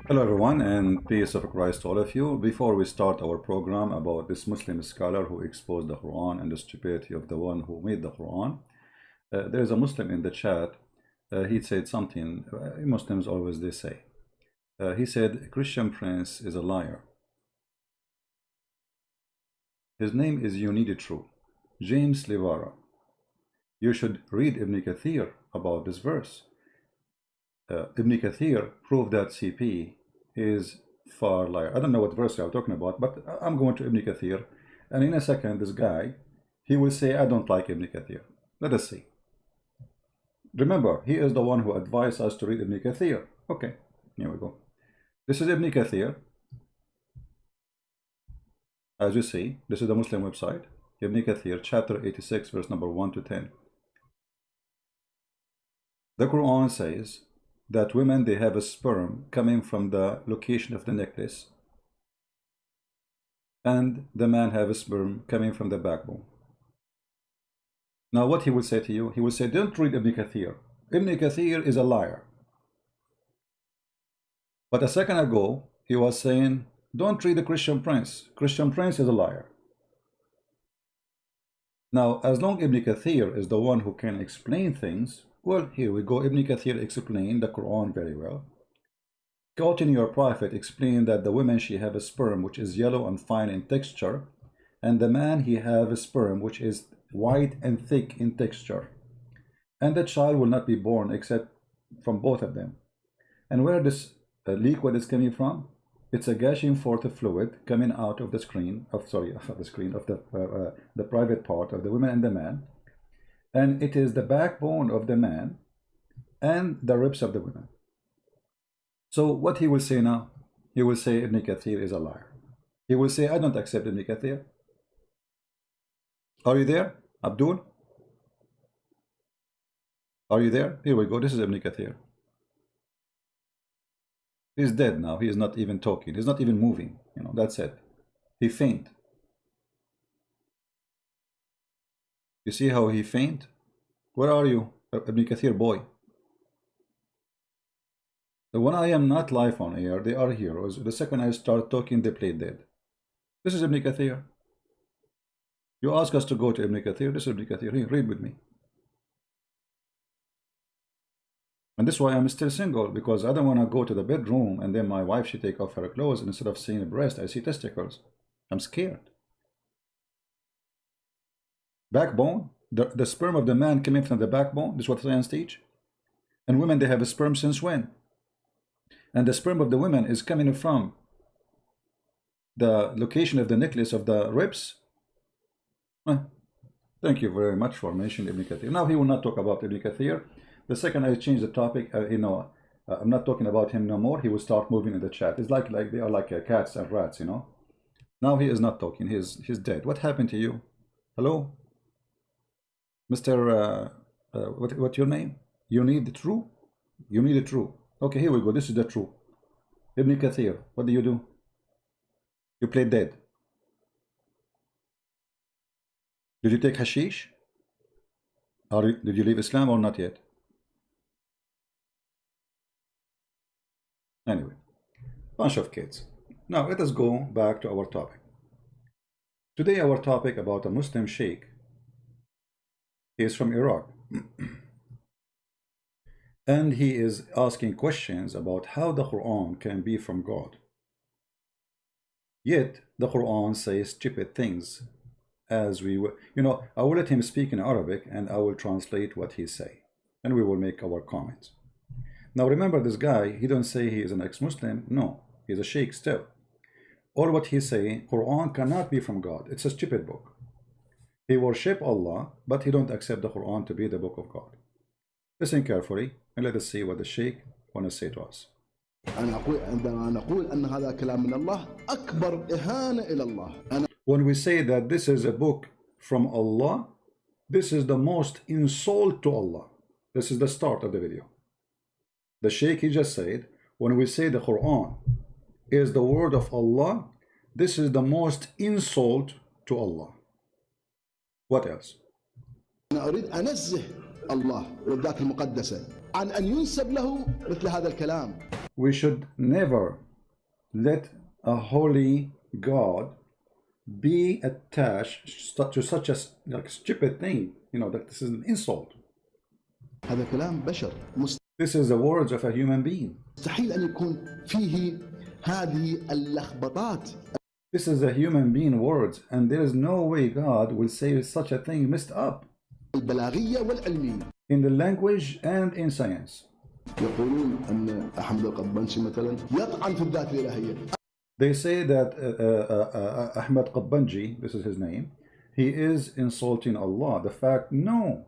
Hello everyone, and peace of Christ to all of you. Before we start our program about this Muslim scholar who exposed the Quran and the stupidity of the one who made the Quran, there is a Muslim in the chat. He said something Muslims always they say. He said Christian Prince is a liar. His name is Unity True, James Livara. You should read Ibn Kathir about this verse. Ibn Kathir proved that CP is far liar. I don't know what verse I'm talking about, but I'm going to Ibn Kathir, and in a second this guy, he will say I don't like Ibn Kathir. Let us see. Remember, he is the one who advised us to read Ibn Kathir. Okay, here we go. This is Ibn Kathir. As you see, this is the Muslim website. Ibn Kathir, chapter 86, verse number 1 to 10. The Quran says that women, they have a sperm coming from the location of the necklace, and the man have a sperm coming from the backbone. Now what he will say to you, he will say, don't read Ibn Kathir. Ibn Kathir is a liar. But a second ago, he was saying, don't read the Christian Prince. Christian Prince is a liar. Now, as long as Ibn Kathir is the one who can explain things, well, here we go. Ibn Kathir explained the Quran very well. Quoting your prophet, explained that the woman, she have a sperm which is yellow and fine in texture, and the man, he have a sperm which is white and thick in texture, and the child will not be born except from both of them. And where this liquid is coming from, it's a gushing forth of fluid coming out of the screen of the private part of the woman and the man, and it is the backbone of the man and the ribs of the woman. So what he will say now, he will say Ibn Kathir is a liar. He will say I don't accept Ibn Kathir. Are you there, Abdul? Are you there? Here we go. This is Ibn Kathir. He's dead now. He is not even talking. He's not even moving. You know, that's it. He faint. You see how he faint? Where are you, Ibn Kathir boy? When I am not live on air, they are heroes. The second I start talking, they play dead. This is Ibn Kathir. You ask us to go to Ibn Kathir. This is Ibn Kathir. Here, read with me. And this is why I'm still single, because I don't want to go to the bedroom and then my wife, she take off her clothes, and instead of seeing a breast, I see testicles. I'm scared. Backbone, the sperm of the man coming from the backbone. This is what science teach. And women, they have a sperm since when? And the sperm of the women is coming from the location of the necklace of the ribs. Thank you very much for mentioning Ibn Kathir. Now he will not talk about Ibn Kathir. The second I change the topic, I'm not talking about him no more. He will start moving in the chat. It's like they are like cats and rats, you know. Now he is not talking. He's dead. What happened to you? Hello, Mr. What's your name? You need the true. You need the true. Okay, here we go. This is the true. Ibn Kathir. What do? You play dead. Did you take hashish? Did you leave Islam or not yet? Anyway, bunch of kids. Now let us go back to our topic. Today our topic about a Muslim sheikh. He is from Iraq. And he is asking questions about how the Quran can be from God. Yet the Quran says stupid things. As we will, I will let him speak in Arabic and I will translate what he say, and we will make our comments. Now remember, this guy, he don't say he is an ex-Muslim. No, he's a sheikh still. All what he's saying, Quran cannot be from God. It's a stupid book. He worship Allah, but he don't accept the Quran to be the book of God. Listen carefully and let us see what the sheikh want to say to us. When we say that this is a book from Allah, this is the most insult to Allah. This is the start of the video. The sheikh, he just said, when we say the Quran is the word of Allah, this is the most insult to Allah. What else? أريد أنزه الله والذات المقدسة عن أن ينسب له مثل هذا الكلام. We should never let a holy God be attached to such a stupid thing. You know, that this is an insult. هذا كلام بشر. This is the words of a human being. مستحيل أن يكون فيه هذه اللخبطات. This is a human being words, and there is no way God will say such a thing messed up. البلاغية والعلمية. In the language and in science. يقولون أن أحمد القبنشي مثلا يطعن في الذات الإلهية. They say that Ahmed Qabbanji, this is his name, he is insulting Allah. The fact, no.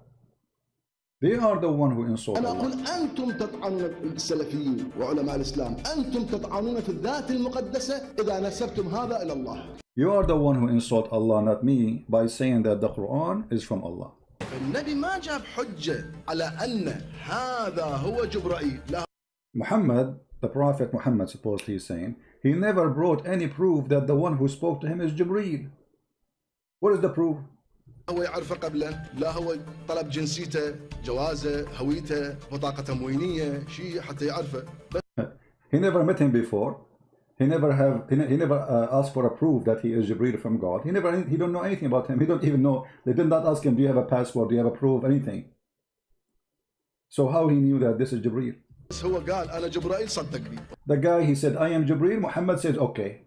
They are the one who insult أنا Allah. أقول أنتم تطعنون السلفيين وعلماء الإسلام، أنتم تطعنون في الذات المقدسة إذا نسبتم هذا إلى الله. You are the one who insult Allah, not me, by saying that the Quran is from Allah. النبي ما جاب حجة على أن هذا هو جبرائيل. لا. Muhammad, the Prophet Muhammad, supposedly is saying, he never brought any proof that the one who spoke to him is Jibreel. What is the proof? هو يعرفه قبلا، لا هو طلب جنسيته، جوازه، هويته، بطاقة تموينية، شيء حتى يعرفه. He never met him before. He never asked for a proof that he is Jibreel from God. He don't know anything about him. He don't even know. They did not ask him, do you have a passport? Do you have a proof? Anything. So how he knew that this is Jibreel? هو قال أنا جبرائيل صدقني. The guy, he said, I am Jibreel. Muhammad says, okay.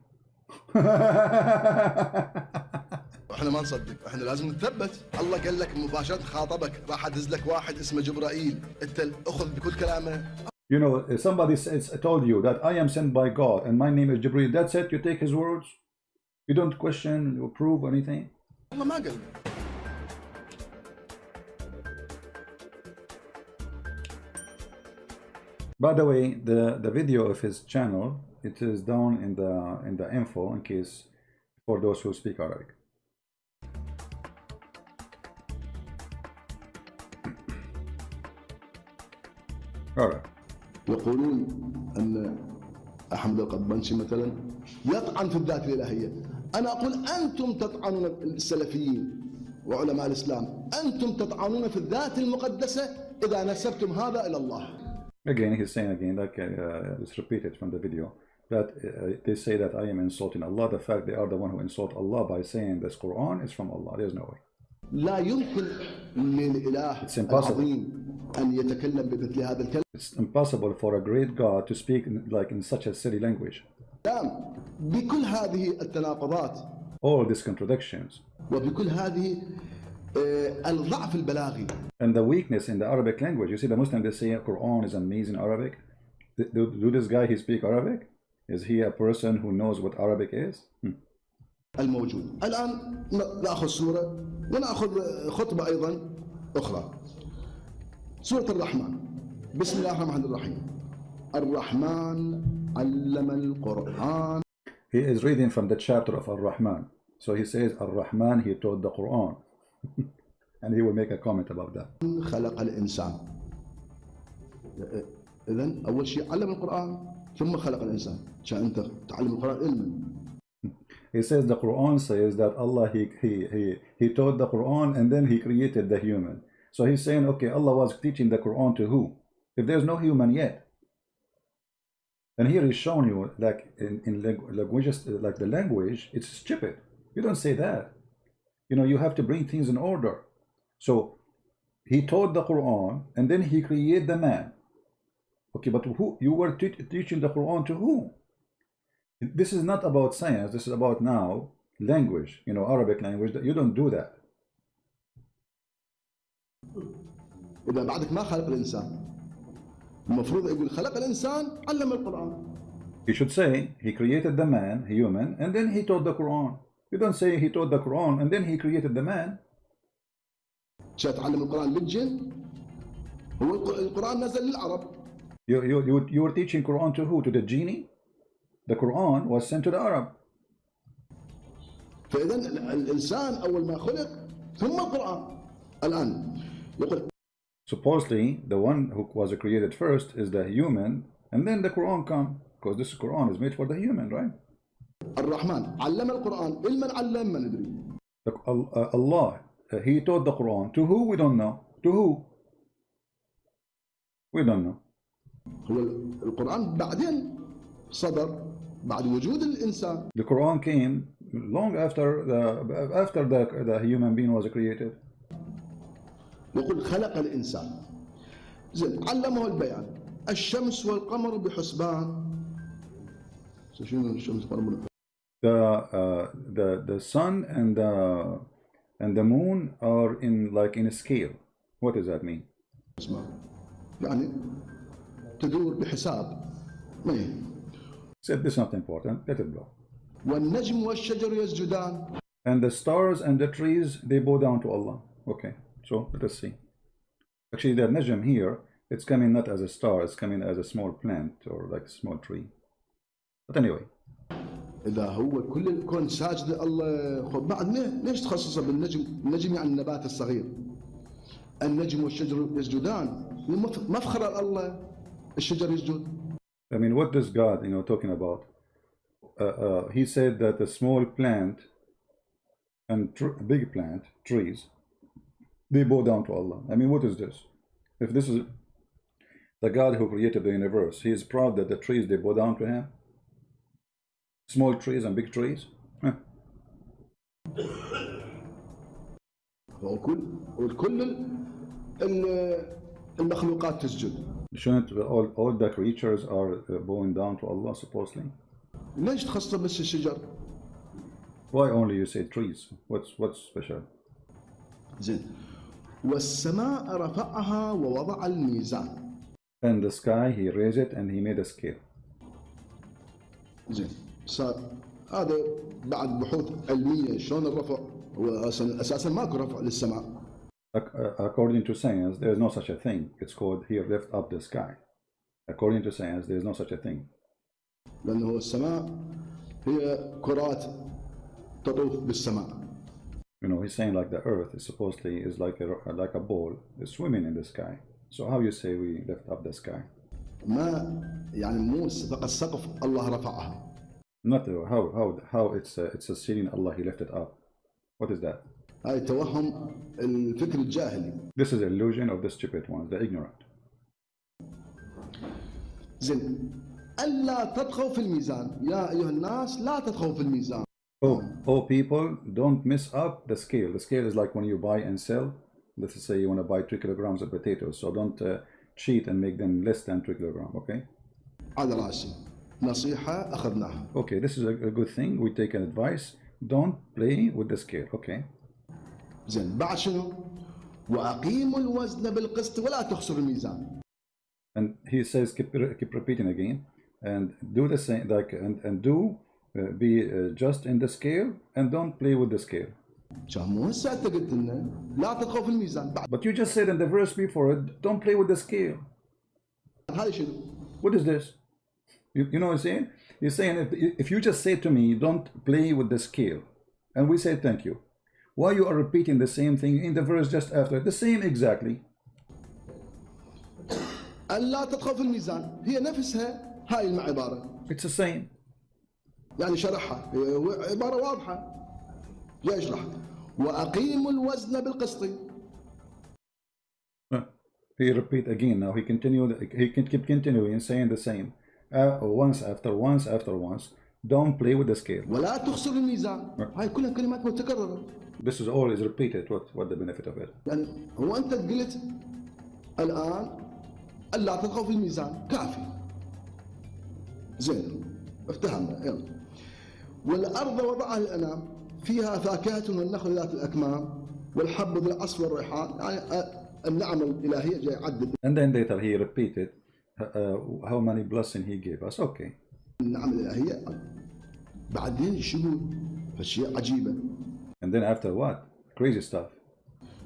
احنا ما نصدق، احنا لازم نثبت. الله قال لك مباشرة خاطبك، راح ادز لك واحد اسمه جبرائيل، انت اخذ بكل كلامه. You know, if somebody told you that I am sent by God and my name is Jibreel, that's it, you take his words. You don't question or prove anything. الله ما قال. By the way, the video of his channel, it is down in the info in case for those who speak Arabic. All right. يقولون أن أحمد القبنشي مثلا يطعن في الذات الإلهية. أنا أقول أنتم تطعنون السلفيين وعلماء الإسلام، أنتم تطعنون في الذات المقدسة إذا نسبتم هذا إلى الله. Again, he's saying again, like it's repeated from the video, that they say that I am insulting Allah. The fact they are the one who insult Allah by saying this Quran is from Allah. There's no way. لا يمكن للإله العظيم أن يتكلم بمثل هذا الكلام. It's impossible for a great God to speak in such a silly language. بكل هذه التناقضات. All these contradictions. وبكل هذه الضعف البلاغي. And the weakness in the Arabic language. You see the Muslims, they say Quran is amazing Arabic. Do this guy, he speak Arabic? Is he a person who knows what Arabic is? الموجود. الآن نأخذ سورة ونأخذ خطبة أيضا أخرى. سورة الرحمن. بسم الله الرحمن الرحيم. الرحمن علم القرآن. He is reading from the chapter of Ar-Rahman. So he says Ar-Rahman, he taught the Quran. And he will make a comment about that. خلق الإنسان. إذن أول شيء علم القرآن ثم خلق الإنسان. عشان أنت تعلم القرآن علما. He says the Quran says that Allah he taught the Quran and then he created the human. So he's saying, okay, Allah was teaching the Quran to who? If there's no human yet. And here he's showing you, like in languages, like the language, it's stupid. You don't say that. You know, you have to bring things in order. So he taught the Quran and then he created the man. Okay, but who you were teaching the Quran to who? This is not about science. This is about now language. You know, Arabic language. You don't do that. إذا بعدك ما خلق الإنسان. المفروض يقول خلق الإنسان علم القرآن. He should say he created the man, human, and then he taught the Quran. You don't say he taught the Quran and then he created the man. تعلم القرآن للجن. هو القرآن نزل للعرب. You were teaching Quran to who? To the genie? The Quran was sent to the Arab. فإذا الإنسان أول ما خلق ثم القرآن. الآن يقول. Supposedly, the one who was created first is the human, and then the Quran come, because this Quran is made for the human, right? الرحمن علم القرآن علما علم ما ندري. Allah, he taught the Quran to who? We don't know. To who? We don't know. هو القرآن بعدين صدر بعد وجود الإنسان. The Quran came long after the human being was created. يقول خلق الإنسان. زين علمه البيان. الشمس والقمر بحسبان. شنو الشمس والقمر؟ The sun and the moon are in a scale. What does that mean? يعني تدور بحساب. ما هي؟ Said this is not important. Let it go. والنجم والشجر يسجدان. And the stars and the trees, they bow down to Allah. Okay, so let us see. Actually, the najm here, it's coming not as a star, it's coming as a small plant or like a small tree. But anyway. إذا هو كل الكون ساجد الله، بعد ليش تخصصه بالنجم؟ النجم يعني النبات الصغير. النجم والشجر يسجدان، مفخر الله الشجر يسجد. I mean, what does God, talking about? He said that a small plant and big plant, trees, they bow down to Allah. I mean, what is this? If this is the God who created the universe, he is proud that the trees, they bow down to him? Small trees and big trees? Huh. وكل المخلوقات تسجد. Shouldn't all the creatures are bowing down to Allah supposedly? ليش تخصص بس الشجر؟ Why only you say trees? What's special? زين. والسماء رفعها ووضع الميزان. And the sky he raised it and he made a scale. زين. هذا بعد بحوث علمية شلون الرفع؟ هو أساسا ماكو رفع للسماء. According to science, there is no such a thing. It's called here lift up the sky. According to science, there is no such a thing. لأنه السماء هي كرات تطوف بالسماء. He's saying like the earth is supposedly is like a ball is swimming in the sky. So how you say we lift up the sky? ما يعني مو فقط السقف الله رفعها. Not how it's a ceiling Allah he lifted up. What is that? هاي توهم الفكر الجاهلي. This is the illusion of the stupid ones, the ignorant. زين ألا تطغوا في الميزان يا أيها الناس لا تطغوا في الميزان. Oh people, don't mess up the scale. The scale is like when you buy and sell. Let's say you want to buy 3 kilograms of potatoes, so don't cheat and make them less than 3 kilograms, okay? على رأسي نصيحة أخذناها. Okay, this is a good thing. We take an advice. Don't play with the scale, okay? زين بعد شنو؟ وأقيموا الوزن بالقسط ولا تخسروا الميزان. And he says, keep repeating again, and do the same, like and do be just in the scale and don't play with the scale. مو هسه أنت قلت لنا لا تطغوا في الميزان. But you just said in the verse before it, don't play with the scale. هذا شنو؟ What is this? You know what I'm saying? You're saying if you just say to me, don't play with the scale, and we say thank you, why you are repeating the same thing in the verse just after? The same exactly. ألا تطغوا في الميزان هي نفسها هاي المعبارة. It's the same. يعني شرحها عبارة واضحة. جاي يشرح وأقيموا الوزن بالقسط. He repeat again now. He can keep continuing saying the same. Once after once after once. Don't play with the scale. ولا تخسر الميزان. هاي كلها كلمات متكررة. This is always repeated. What the benefit of it? يعني هو أنت قلت الآن ألا تطغوا في الميزان كافي. زين افتهمنا يلا. والأرض وضعها للأنام فيها فاكهة والنخل ذات الأكمام والحب ذو العصف والريحان. يعني النعم الإلهية جاي يعدد. And then later he repeated how many blessings he gave us. Okay. النعم الإلهية بعدين شنو فشيء عجيبة. And then after what? Crazy stuff.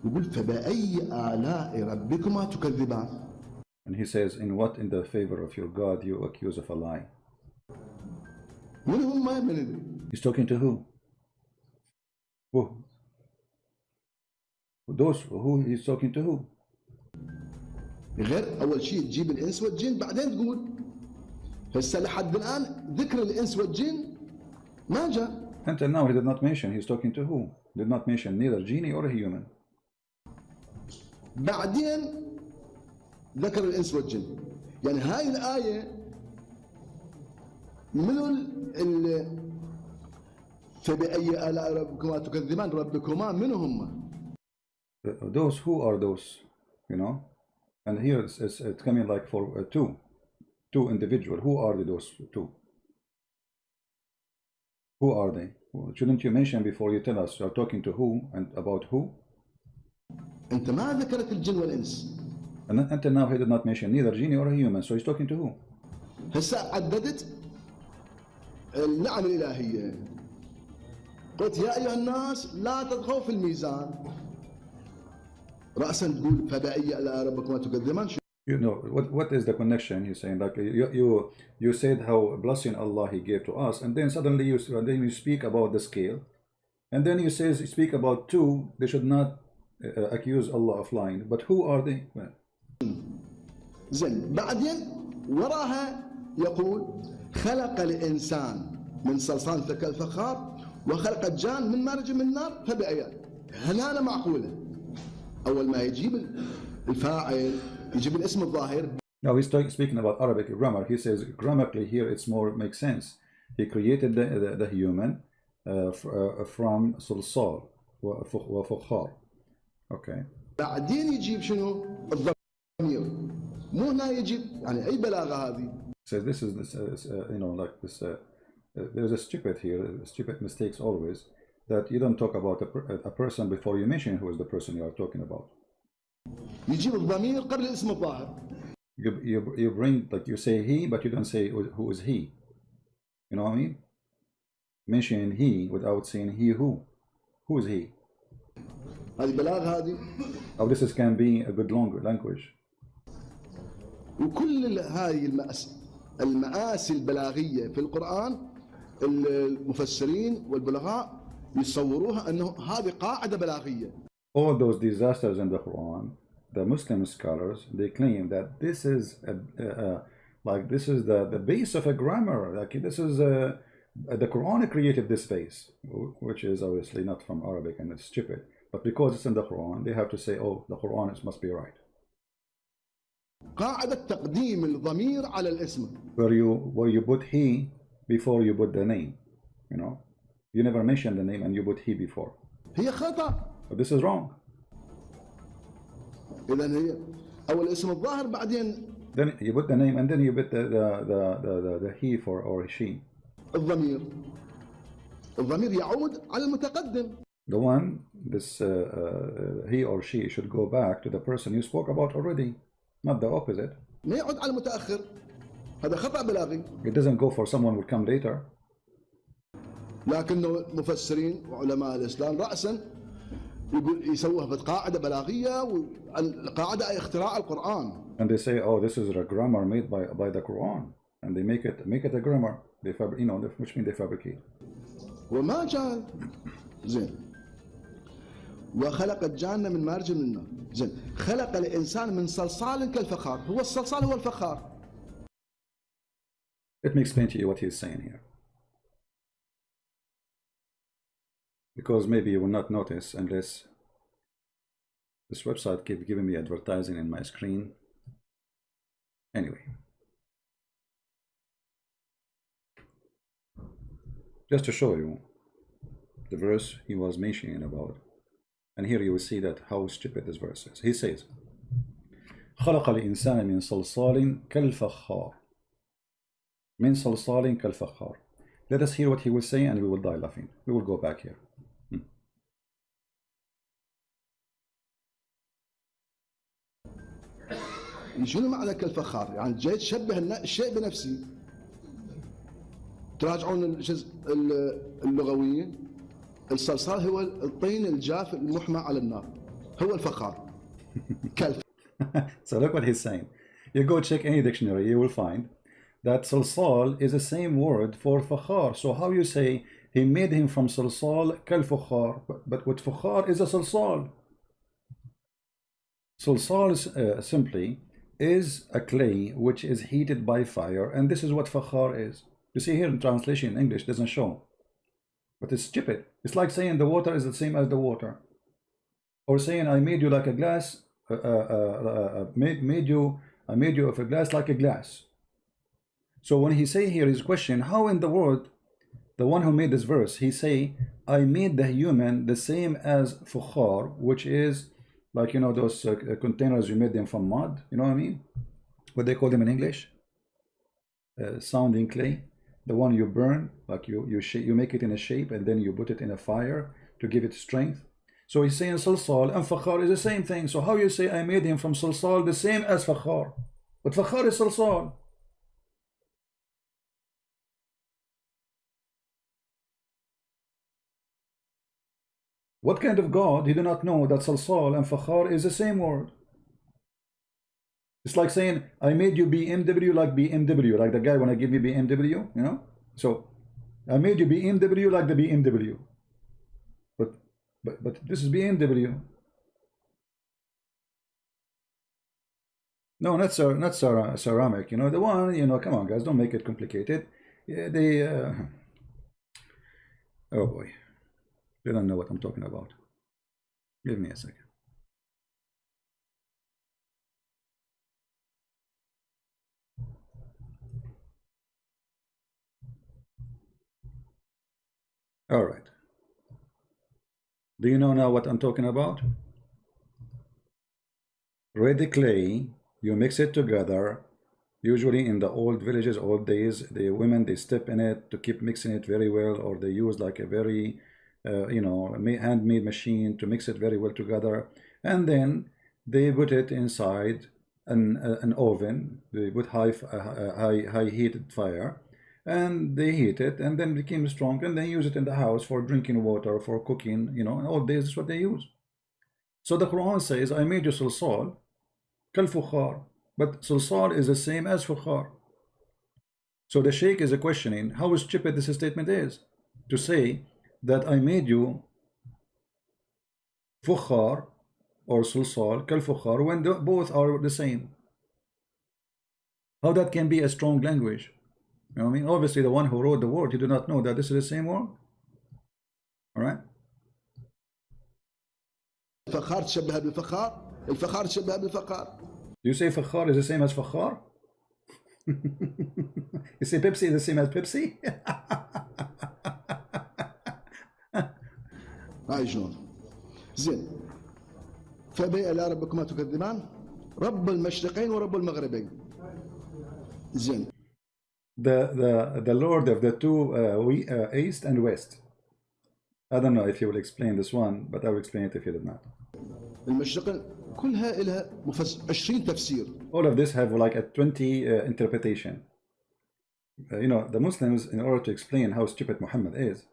يقول فبأي آلاء ربكما تكذبان. And he says, in what in the favor of your God you accuse of a lie? من هم ما ندري. He's talking to who? Who? Those who he's talking to who? غير أول شيء تجيب الإنس والجن بعدين تقول هسه لحد الآن ذكر الإنس والجن ما جاء. Until now he did not mention. He's talking to who? Did not mention neither genie or a human. بعدين ذكر الإنس والجن. يعني هاي الآية منو فبأي آلاء ربكما تكذبان، ربكما من هم؟ Those, who are those, you know? And here it's coming like for two individual. Who are those two? Who are they? Shouldn't you mention before you tell us you are talking to who and about who? أنت ما ذكرت الجن والإنس. And until now he did not mention neither genie or a human, so he's talking to who? هسه عددت النعم الإلهية. قلت يا أيها الناس لا تطغوا في الميزان. رأسا تقول فبأي آلاء ربكما تكذبان. You know what is the connection? He's saying like you said how blessing Allah He gave to us, and then suddenly you speak about the scale, and then you speak about two. They should not accuse Allah of lying. But who are they? زين بعدين وراها يقول خلق الإنسان من صلصال كالفخار وخلق الجان من مارج من نار فبأي. هل هذا معقولة؟ أول ما يجيب الفاعل يجيب الاسم الظاهر. Now he's speaking about Arabic grammar. He says grammatically here it's more makes sense. He created the human from صلصال وفخار. Okay. بعدين يجيب شنو؟ الضمير. مو هنا يجيب يعني أي بلاغة هذه. Says this is you know like this. There's a stupid here. Stupid mistakes always. That you don't talk about a person before you mention who is the person you are talking about. يجيب الضمير قبل الاسم الظاهر. You bring, like you say he, but you don't say who is he. You know what I mean? Mentioning he without saying he who. Who is he? هذه بلاغة هذه. How this can be a good language. وكل هذه المآسي البلاغية في القرآن المفسرين والبلغاء يصوروها أنه هذه قاعدة بلاغية. All those disasters in the Quran, the Muslim scholars, they claim that this is like this is the base of a grammar. Like this is the Quran created this base, which is obviously not from Arabic and it's stupid. But because it's in the Quran, they have to say, oh, the Quran must be right. قاعدة تقديم الضمير على الاسم. Where you put he before you put the name, you know, you never mention the name and you put he before. هي خطأ. But this is wrong. إذن هي أول اسم الظاهر بعدين. Then you put the name and then you put the he for or she. الضمير يعود على المتقدم. The one, this he or she should go back to the person you spoke about already, not the opposite. ما يعود على المتأخر. هذا خطأ بلاغي. It doesn't go for someone who will come later. لكنه مفسرين وعلماء الإسلام رأسا يقول يسووها بقاعدة بلاغية والقاعدة اختراع القرآن. And they say, oh, this is a grammar made by the Quran, and they make it a grammar. They you know, which means they fabricate. وما جاء زين. وخلق الجان من مارج من النار. زين. خلق الإنسان من صلصال كالفخار. هو الصلصال هو الفخار. Let me explain to you what he's saying here. Because maybe you will not notice unless this website keeps giving me advertising in my screen. Anyway, just to show you the verse he was mentioning about, and here you will see that how stupid this verse is. He says, خلق الإنسان من صلصال كالفخار. من صلصال كالفخار. Let us hear what he will say and we will die laughing. We will go back here. شنو معنى كالفخار؟ يعني جاي تشبه الشيء بنفسي. تراجعون اللغويين الصلصال هو الطين الجاف المحمى على النار. هو الفخار. So look what he's saying. You go check any dictionary, you will find that salsal is the same word for fakhar. So how you say he made him from salsal kal-fakhar, but what fakhar is a salsal. Salsal is, simply is a clay which is heated by fire, and this is what fakhar is. You see here in translation in English doesn't show, but it's stupid. It's like saying the water is the same as the water, or saying I made you like a glass, made you I made you of a glass like a glass. So when he say here his question, how in the world the one who made this verse, he say, I made the human the same as fukhar, which is like, you know, those containers, you made them from mud, you know what I mean? What they call them in English? Sounding clay. The one you burn, like you make it in a shape and then you put it in a fire to give it strength. So he's saying salsal and fakhar is the same thing. So how you say I made him from salsal the same as fakhar? But fakhar is salsal. What kind of God? He do not know that salsal and fakhar is the same word. It's like saying I made you BMW like BMW, like the guy when I give me BMW, you know. So I made you BMW like the BMW, but this is BMW. No, not ceramic. You know the one. You know, come on, guys, don't make it complicated. Yeah, oh boy, they don't know what I'm talking about. Give me a second. All right. Do you know now what I'm talking about? Ready clay, you mix it together. Usually in the old villages, old days, the women, they step in it to keep mixing it very well, or they use like a very, you know, handmade machine to mix it very well together. And then they put it inside an oven. They put high heated fire, and they heat it, and then it became strong, and they use it in the house for drinking water, for cooking, you know, in all days is what they use. So the Quran says, I made you salsal kal fukhar, but salsal is the same as fukhar. So the Sheikh is questioning how stupid this statement is, to say that I made you fukhar or salsal kal fukhar when both are the same. How that can be a strong language? You know what I mean? Obviously the one who wrote the word, he did not know that this is the same word. All right. الفخار تشبه بالفخار، الفخار تشبه بالفخار. Do you say fakhar is the same as fakhar? You say Pepsi is the same as Pepsi? هاي شلون؟ زين. فبأي آلاء ربكما تكذبان؟ رب المشرقين ورب المغربين. زين. The Lord of the two east and west. I don't know if you will explain this one, but I will explain it if you did not. المشرقين كلها لها 20 تفسير. All of this have like a 20 interpretation. You know, the Muslims, in order to explain how stupid Muhammad is,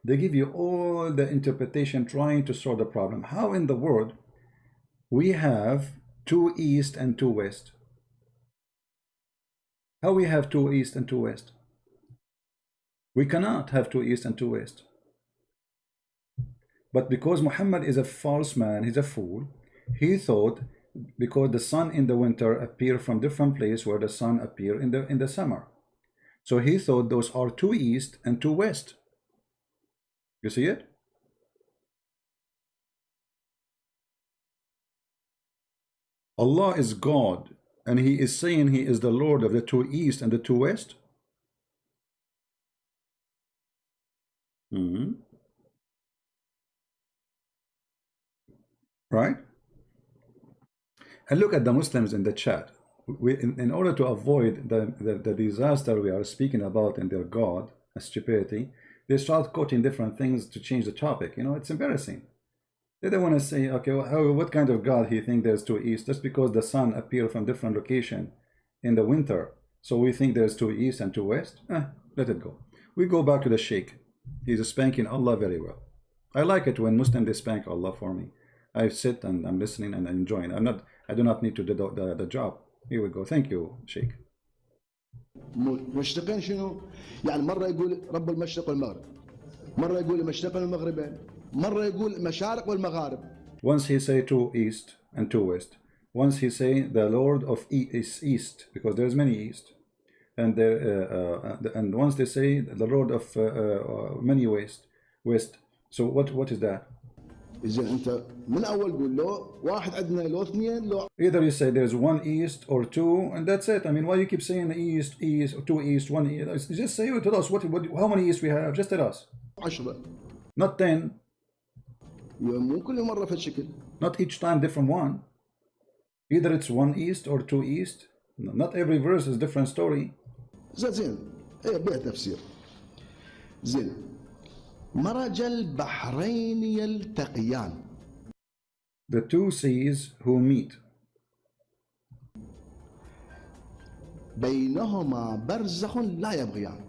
they give you all the interpretation trying to solve the problem. How in the world we have two east and two west? How we have two east and two west? We cannot have two east and two west. But because Muhammad is a false man, he's a fool, he thought because the sun in the winter appear from different place where the sun appear in the summer. So he thought those are two east and two west. You see it? Allah is God, and he is saying he is the Lord of the two east and the two west. Right? And look at the Muslims in the chat. In order to avoid the disaster we are speaking about in their God, stupidity, they start quoting different things to change the topic. You know, it's embarrassing. They don't want to say, okay, well, what kind of God he think there's two east? Just because the sun appear from different location in the winter, so we think there's two east and two west? Let it go. We go back to the Sheikh. He's spanking Allah very well. I like it when Muslims they spank Allah for me. I sit and I'm listening and enjoying. I do not need to do the job. Here we go. Thank you, Sheikh. مشرقين شنو؟ يعني مرة يقول رب المشرق والمغرب، مرة يقول المشرقين والمغربين، مرة يقول المشارق والمغارب. Once he say two east and two west. Once he say the Lord of is east, because there's many east, and and once they say the Lord of many west. So what is that? إذا أنت من أول قول له واحد عندنا لو اثنين لو Either you say there's one east or two, and that's it. I mean, why you keep saying east, east, two east, one east? Just say it. Tell us how many east we have. Just tell us. 10. Not 10. مو كل مرة في الشكل. Not each time different one. Either it's one east or two east. Not every verse is different story. زين إيه بيه تفسير. زين مرج البحرين يلتقيان. The two seas who meet. بينهما برزخ لا يبغيان.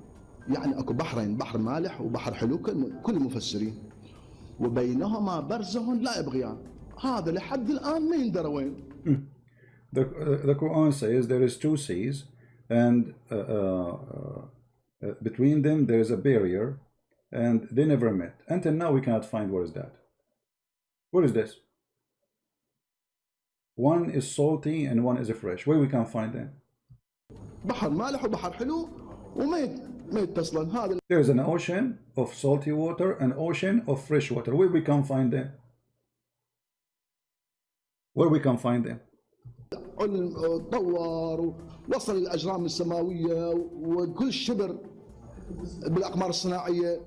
يعني اكو بحرين، بحر مالح وبحر حلو كل المفسرين. وبينهما برزخ لا يبغيان. هذا لحد الان ما يندرى وين. The Quran says there is two seas, and between them there is a barrier, and they never met. Until now we cannot find where is that. What is this? One is salty and one is fresh. Where we can find them? بحر مالح وبحر حلو وما يتصلن. هذا There is an ocean of salty water and ocean of fresh water. Where we can find them? Where we can find them? علم طور ووصل الاجرام السماويه وكل شبر بالاقمار الصناعيه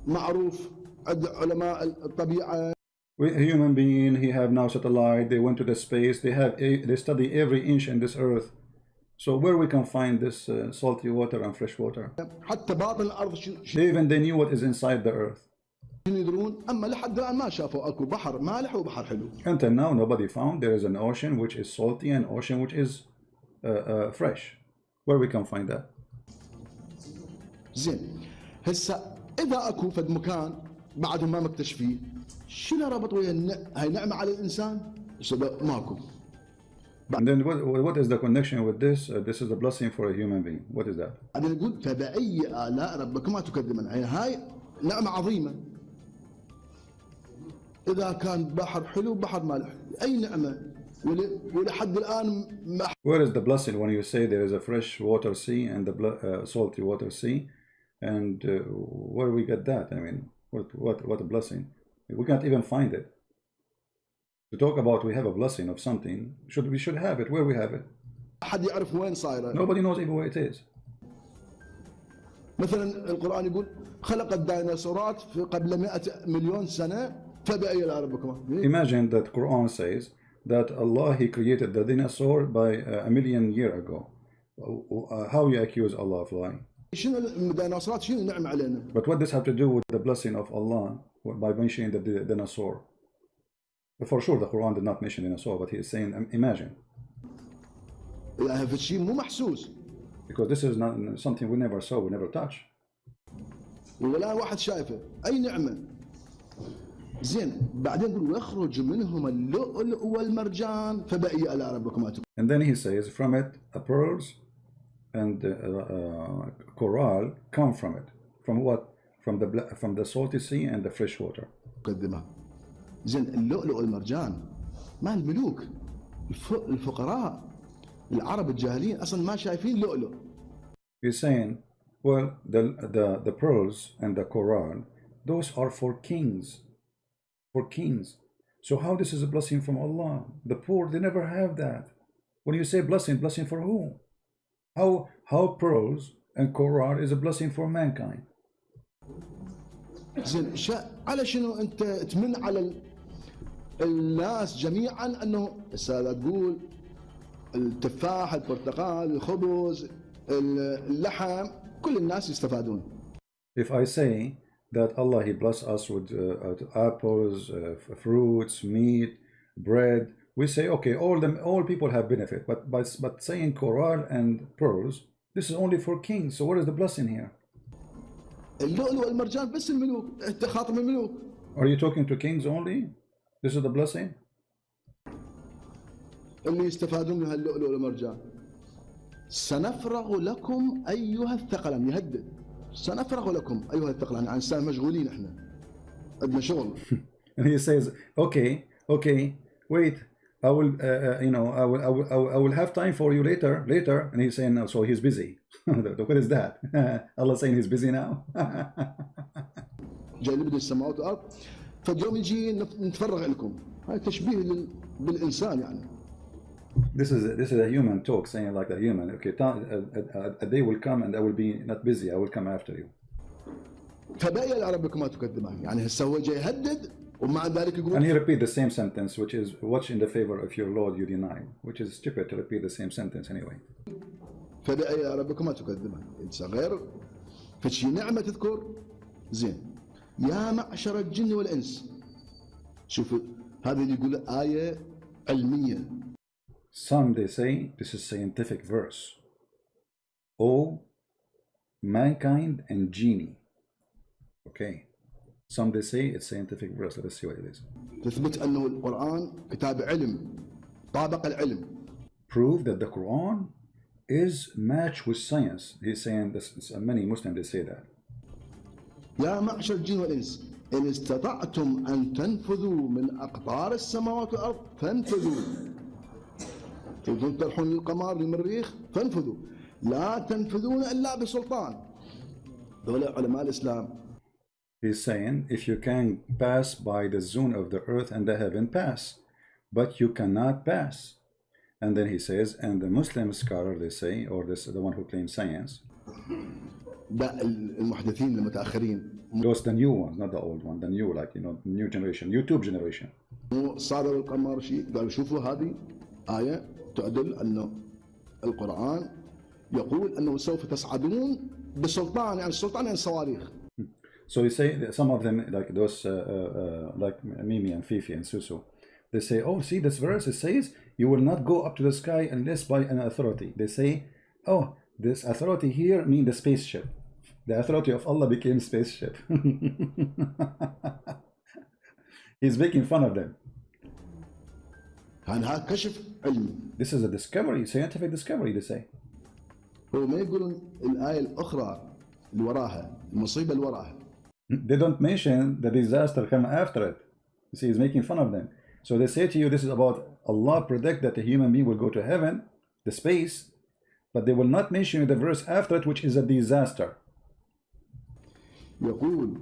معروف عند علماء الطبيعه. Human being, he have now satellite. They went to the space. They study every inch in this earth. So where we can find this salty water and fresh water? حتى باطن الارض They knew what is inside the earth. يدرون. اما لحد الان ما شافوا اكو بحر مالح وبحر حلو. Until now nobody found there is an ocean which is salty and ocean which is fresh. Where we can find that? زين هسه اذا اكو فد مكان بعدهم ما مكتشفيه، شنو ربط ويا هاي نعمه على الانسان؟ ماكو. And then what is the connection with this? This is a blessing for a human being. What is that? بعدين نقول فبأي آلاء ربكما تكذبان. يعني هاي نعمة عظيمة. إذا كان بحر حلو بحر مالح، أي نعمة ولحد الآن ما. Where is the blessing when you say there is a fresh water sea and the salty water sea? And where we get that? I mean, what a blessing. We can't even find it. To talk about we have a blessing of something, we should have it. Where we have it? حد يعرف وين صايرة. Nobody knows even where it is. مثلا القرآن يقول خلق الديناصورات في قبل 100 مليون سنة فبأي آلاء ربكما. Imagine that Quran says that Allah he created the dinosaur by a million years ago. How you accuse Allah of lying? شنو الديناصورات شنو نعمة علينا؟ But what does have to do with the blessing of Allah by mentioning the dinosaur? For sure, the Quran did not mention dinosaur, but he is saying, imagine. هذا الشيء مو محسوس. Because this is not something we never saw, we never touch. ولا واحد شايفه، أي نعمة. زين بعدين يقول ويخرج منهما اللؤلؤ والمرجان فبأي آلاء ربكما تكذبان. And then he says, from it, pearls and coral come from it. From what? From the salty sea and the fresh water. تكذبان. زين اللؤلؤ والمرجان ما الملوك الفقراء العرب الجاهلين أصلا ما شايفين لؤلؤ. He's saying, well, the pearls and the coral, those are for kings. For kings. So how this is a blessing from Allah? The poor, they never have that. When you say blessing for who? How pearls and coral is a blessing for mankind? زين على شنو انت تمن على الناس جميعا انه هسه تقول التفاح البرتقال الخبز اللحم كل الناس يستفادون. If I say that Allah he bless us with apples, fruits, meat, bread, we say okay, all people have benefit, but saying coral and pearls, this is only for kings. So what is the blessing here? اللؤلؤ والمرجان بس الملوك، انت خاطب الملوك. Are you talking to kings only? This is the blessing? اللي يستفادون من هاللؤلؤ والمرجان. سنفرغ لكم ايها الثقلان، يهدد. سنفرغ لكم ايها الثقلان، يعني انسان مشغولين احنا. عندنا شغل. And he says, okay, wait, I will, I will have time for you later. And he's saying, no, so he's busy. What is that? Allah saying he's busy now? جاي يبدأ السماوات والأرض فاليوم يجي نتفرغ لكم. هاي تشبيه بالإنسان يعني. This is a human talk, saying like a human. Okay, a day will come and I will be not busy. I will come after you. فبأي ربكما تكذبان، يعني هسه هو جاي يهدد ومع ذلك يقول. And he repeat the same sentence, which is watch in the favor of your Lord you deny, which is stupid to repeat the same sentence anyway. فبأي ربكما تكذبان، غير فشي نعمة تذكر زين. يا معشر الجن والإنس. شوف هذا اللي يقول آية علمية. Some they say this is scientific verse. Oh, mankind and genie. Okay. Some they say it's scientific verse. Let us see what it is. تثبت أنه القرآن كتاب علم طابق العلم. Prove that the Quran is matched with science. He's saying this. Many Muslims they say that. يا معشر الجن والإنس إن استطعتم أن تنفذوا من أقطار السماوات والأرض فانفذوا. تريدون تروحون للقمر للمريخ فانفذوا. لا تنفذون إلا بسلطان. دولة علماء الإسلام. He's saying if you can pass by the zone of the earth and the heaven, pass, but you cannot pass. And then he says, and the Muslim scholar they say, or this the one who claims science. لا المحدثين المتأخرين. Those the new ones, not the old one, the new, like new generation, YouTube generation. صادر القمر شيء قالوا شوفوا هذه آية تدل أنه القرآن يقول أنه سوف تصعدون بسلطان، يعني السلطان يعني الصواريخ. So you say that some of them, like those, like Mimi and Fifi and Susu, they say, oh, see this verse, it says you will not go up to the sky unless by an authority. They say, oh, this authority here means the spaceship. The authority of Allah became spaceship. He's making fun of them. هذا كشف علمي. This is a discovery, scientific discovery, they say. هو ما يقولون الآية الأخرى اللي وراها المصيبة اللي وراها. They don't mention the disaster come after it. You see, he's making fun of them. So they say to you, this is about Allah predict that a human being will go to heaven, the space, but they will not mention the verse after it, which is a disaster. يقول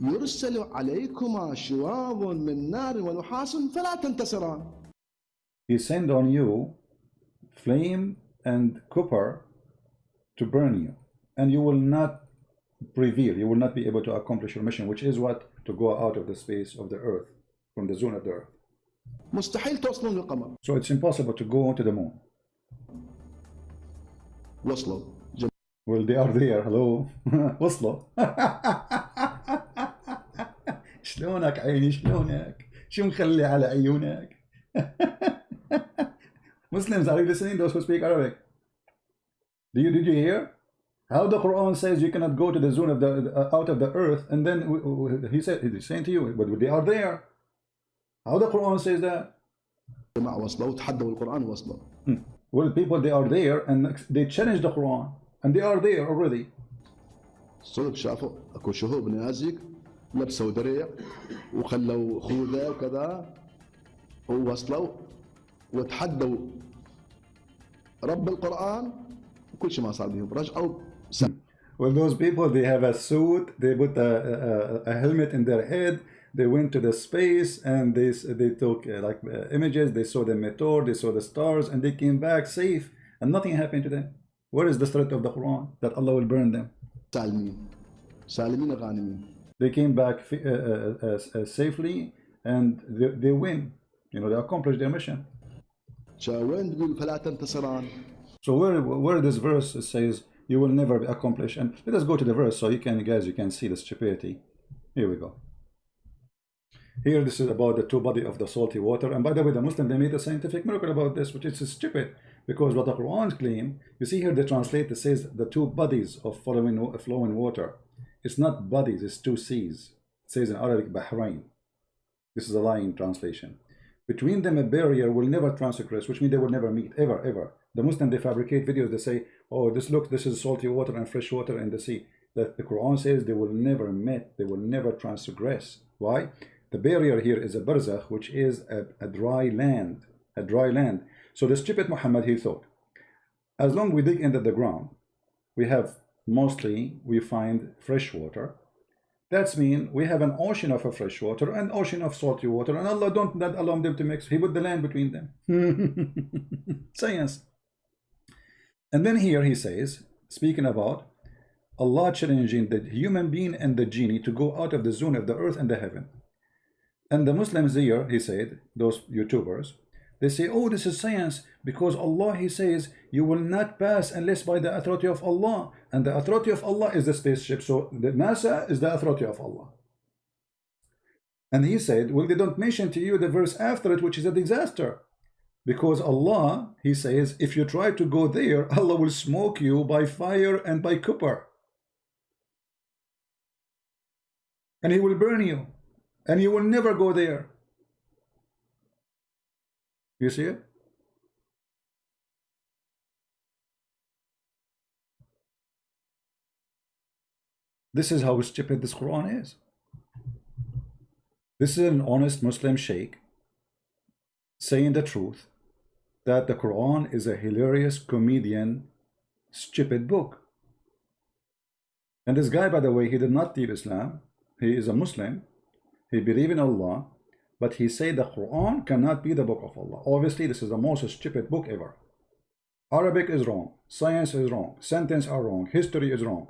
يرسل عليكما شواظ من نار ونحاس فلا تنتصران. He send on you flame and copper to burn you, and you will not prevail. You will not be able to accomplish your mission, which is what? To go out of the space of the earth, from the zone of the earth. مستحيل توصلون للقمر. So it's impossible to go to the moon. وصلوا. Well, they are there. Hello. وصلوا. شلونك عيني شلونك؟ شو مخلي على عيونك؟ Muslims, are you listening? Those who speak Arabic. Did you hear? How the Quran says you cannot go to the zone of the out of the earth, and then he's saying to you, but they are there. How the Quran says that? جماعة وصلوا وتحدوا القرآن وصلوا. Well, people they are there and they challenge the Quran and they are there already. صدق شافوا اكو شهوب نيازك لبسوا دريع وخلوا خوذة وكذا ووصلوا وتحدوا رب القرآن وكل شيء ما صار بهم رجعوا. Well, those people, they have a suit, they put a helmet in their head, they went to the space and they took images, they saw the meteor, they saw the stars, and they came back safe and nothing happened to them. Where is the threat of the Quran that Allah will burn them? سالمين غانمين. They came back safely and they win. They accomplished their mission. وين تقول فلا تنتصران? So where this verse says you will never accomplish, and let us go to the verse so you can see the stupidity. Here we go. Here this is about the two bodies of the salty water, and by the way, the Muslim they made a scientific miracle about this, which is stupid because what the Quran claim, you see here the translator says the two bodies of flowing water. It's not bodies, it's two seas. It says in Arabic Bahrain. This is a lying translation. Between them a barrier will never transgress, which means they will never meet, ever. The Muslim they fabricate videos, they say, oh, this is salty water and fresh water in the sea. That the Quran says they will never meet, they will never transgress. Why? The barrier here is a barzakh, which is a dry land, So the stupid Muhammad, he thought, as long we dig into the ground, we find fresh water. That's mean we have an ocean of a fresh water and ocean of salty water, and Allah don't not allow them to mix. He put the land between them. Science. And then here he says, speaking about Allah challenging the human being and the genie to go out of the zone of the earth and the heaven. And the Muslims here, he said, those YouTubers, they say, oh, this is science, because Allah, he says, you will not pass unless by the authority of Allah. And the authority of Allah is the spaceship. So the NASA is the authority of Allah. And he said, well, they don't mention to you the verse after it, which is a disaster. Because Allah, he says, if you try to go there, Allah will smoke you by fire and by copper. And he will burn you. And you will never go there. You see it? This is how stupid this Quran is. This is an honest Muslim sheikh saying the truth, that the Quran is a hilarious comedian stupid book. And this guy, by the way, he did not leave Islam. He is a Muslim. He believes in Allah, but he said the Quran cannot be the book of Allah. Obviously, this is the most stupid book ever. Arabic is wrong. Science is wrong. Sentences are wrong. History is wrong.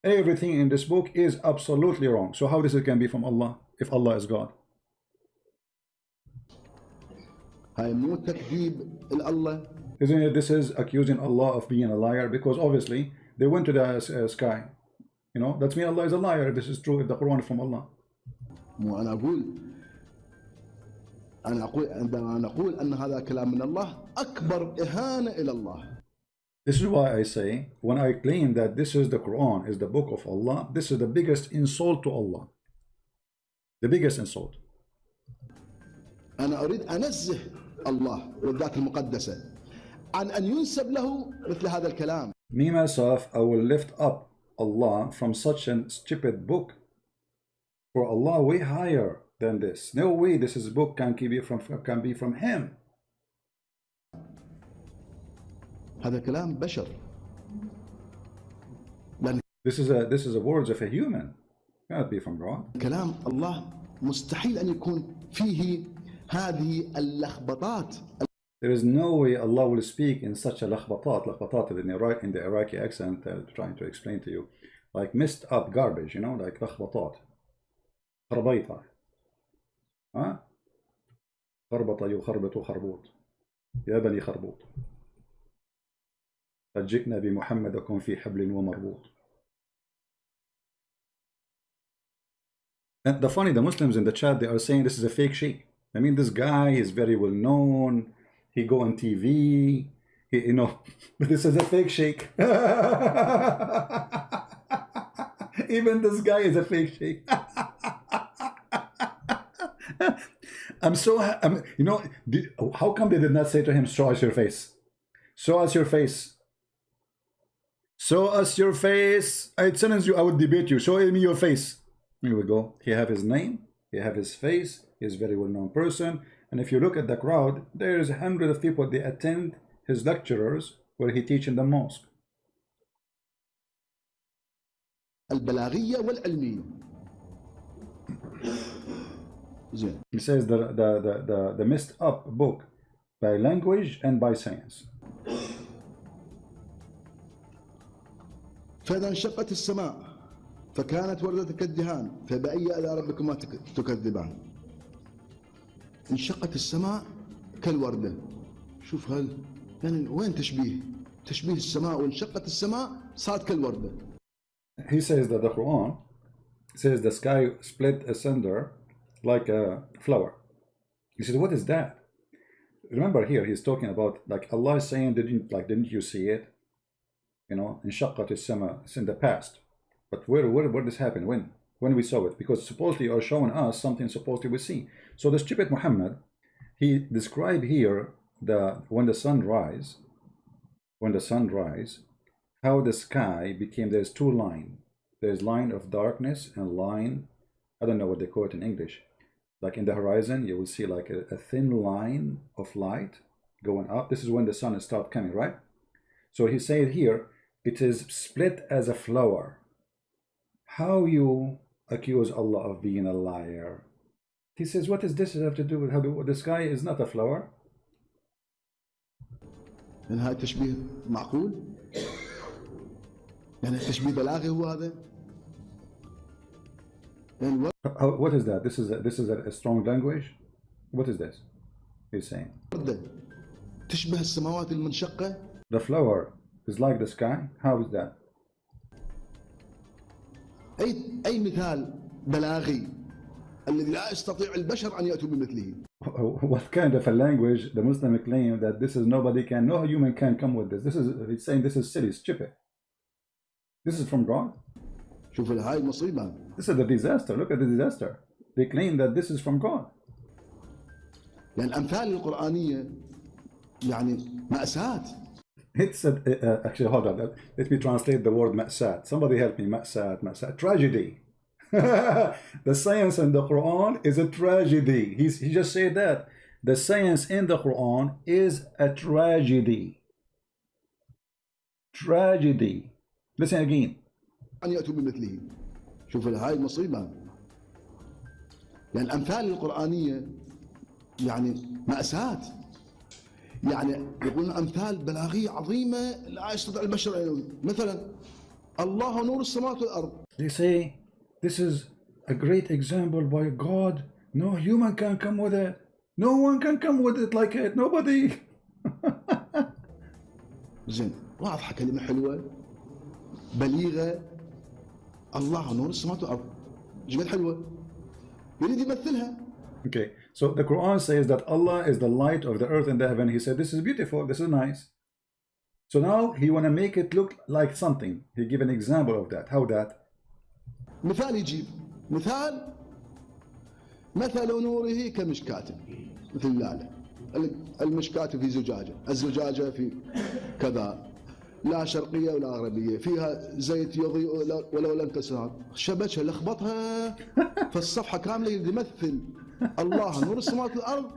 Everything in this book is absolutely wrong. So how this can be from Allah if Allah is God? Isn't it? This is accusing Allah of being a liar, because obviously they went to the sky. You know, that's mean Allah is a liar if this is true, if the Quran is from Allah. أنا أقول عندما نقول أن هذا كلام من الله أكبر إهانة إلى الله. This is why I say, when I claim that this is the Quran, is the book of Allah, this is the biggest insult to Allah. The biggest insult. أنا أريد أنزه الله والذات المقدسة عن أن ينسب له مثل هذا الكلام. Me myself, I will lift up Allah from such a stupid book. For Allah way higher than this. No way this is book can be from him. هذا كلام بشر. This is a words of a human. Cannot be from God. كلام الله مستحيل أن يكون فيه هذه اللخبطات. There is no way Allah will speak in such a lakhbatat in the Iraqi accent, trying to explain to you, like messed up garbage, you know, like lakhbatat. خربيطة ها خربط يخربط خربوط يا بني خربوط قد جئنا بمحمدكم في حبل ومربوط. And the Muslims in the chat, they are saying this is a fake sheikh. I mean, this guy is very well known. He go on TV. You know, this is a fake sheikh. Even this guy is a fake sheikh. You know, how come they did not say to him, show us your face? Show us your face. Show us your face. I challenge you, I would debate you. Show me your face. Here we go. He have his name. He have his face. He's a very well-known person. And if you look at the crowd, there's hundreds of people. They attend his lectures where he teach in the mosque. البلاغية والعلمية. He says the messed up book by language and by science. فإذا انشقت السماء فكانت وردة كالدهان فبأي آلاء ربكما تكذبان. انشقت السماء كالوردة. شوف يعني وين تشبيه السماء، وانشقت السماء صارت كالوردة. He says that the Quran says the sky split asunder like a flower. He says, what is that? Remember here he's talking about, like, Allah is saying, didn't you see it? You know, انشقت السماء. It's in the past. But where this happened? When we saw it? Because supposedly you are showing us something supposedly we see. So the stupid Muhammad, he described here when the sun rise, how the sky became, there's two lines. There's line of darkness and line, I don't know what they call it in English. Like in the horizon, you will see like a thin line of light going up. This is when the sun starts coming, right? So he said here, it is split as a flower. How you accuse Allah of being a liar. He says, what does this have to do with how the sky is not a flower? يعني هذا التشبيه معقول؟ يعني التشبيه بلاغي هو هذا؟ يعني What is that? This is a strong language? What is this? He's saying. وردة تشبه السماوات المنشقة. The flower is like the sky? How is that? أي مثال بلاغي الذي لا يستطيع البشر أن يأتوا بمثله. What kind of a language the Muslim claim that this is no human can come with this. He's saying this is silly, stupid. This is from God. شوف هاي المصيبة. This is the disaster. Look at the disaster. They claim that this is from God. يعني الأمثال القرآنية يعني مأساة. It's actually, hold on. Let me translate the word مأساة. Somebody help me. مأساة. Tragedy. The science in the Quran is a tragedy. He just said that. The science in the Quran is a tragedy. Tragedy. Listen again. أن يأتوا بمثله. شوف هاي المصيبة. يعني الأمثال القرآنية يعني مأساة. يعني يقولون أمثال بلاغية عظيمة لا يستطيع البشر أن مثلا الله نور السماوات والأرض. They say this is a great example by God. No human can come with it. No one can come with it like it. Nobody. زين واضحة كلمة حلوة بليغة. الله نور السماوات والأرض. جملة حلوة. يريد يمثلها. Okay, so the Quran says that Allah is the light of the earth and the heaven. He said, this is beautiful, this is nice. So now he want to make it look like something. He give an example of that. How that? مثال يجيب مثل نوره كمشكاة مثل لاله. المشكاة في زجاجة، الزجاجة في كذا، لا شرقية ولا غربية، فيها زيت يضيء ولو لم تسهر، شبكها لخبطها فالصفحة كاملة يمثل الله نور السماوات والأرض.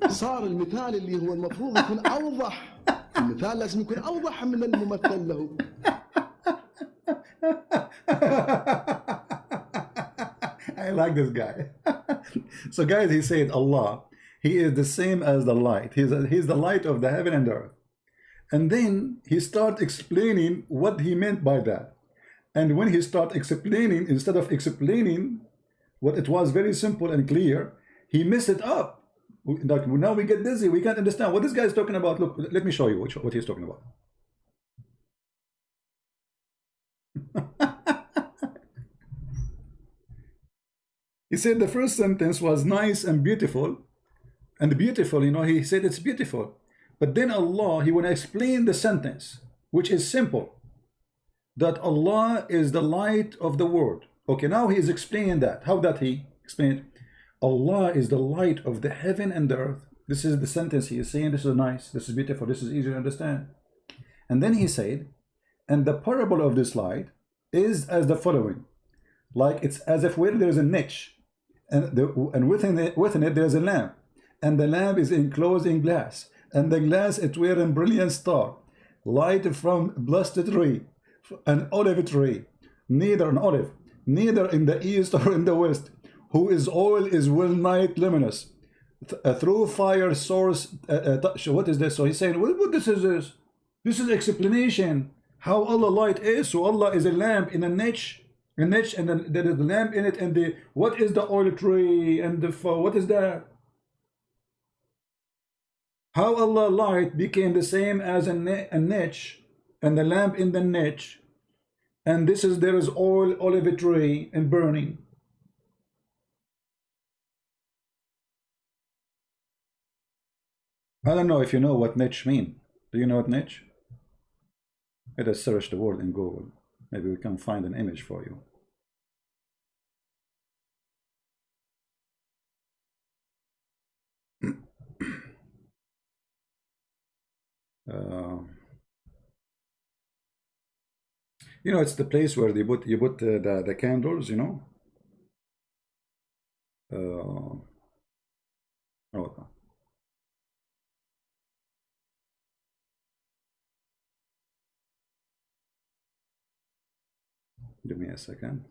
صار المثال اللي هو المفروض يكون أوضح، المثال لازم يكون أوضح من الممثل له. I like this guy. So guys, he said Allah, he is the same as the light. He's the light of the heaven and earth. And then he start explaining what he meant by that. And when he start explaining, instead of explaining what it was very simple and clear, he messed it up. Like now we get dizzy, we can't understand what this guy is talking about. Look, let me show you what he's talking about. He said the first sentence was nice and beautiful, you know, he said it's beautiful. But then Allah, he want to explain the sentence, which is simple, that Allah is the light of the world. Okay, now he is explaining that. How that he explained? Allah is the light of the heaven and the earth. This is the sentence he is saying. This is nice, this is beautiful, this is easy to understand. And then he said, and the parable of this light is as the following. Like it's as if where there is a niche, and within it there's a lamp, and the lamp is enclosed in glass, and the glass it wearing brilliant star, light from blessed tree, an olive tree, neither in the east or in the west, whose oil is well nigh luminous, through fire source. What is this? So he's saying, well, what this is this? This is explanation how Allah light is. So Allah is a lamp in a niche, and then there is the lamp in it, and the what is the oil tree, and the what is that? How Allah light became the same as a niche, and the lamp in the niche, and this is there is oil, olive tree, and burning. I don't know if you know what niche mean. Do you know what niche? Let us search the word in Google. Maybe we can find an image for you. You know, it's the place where you put the candles, you know. Oh, give me a second.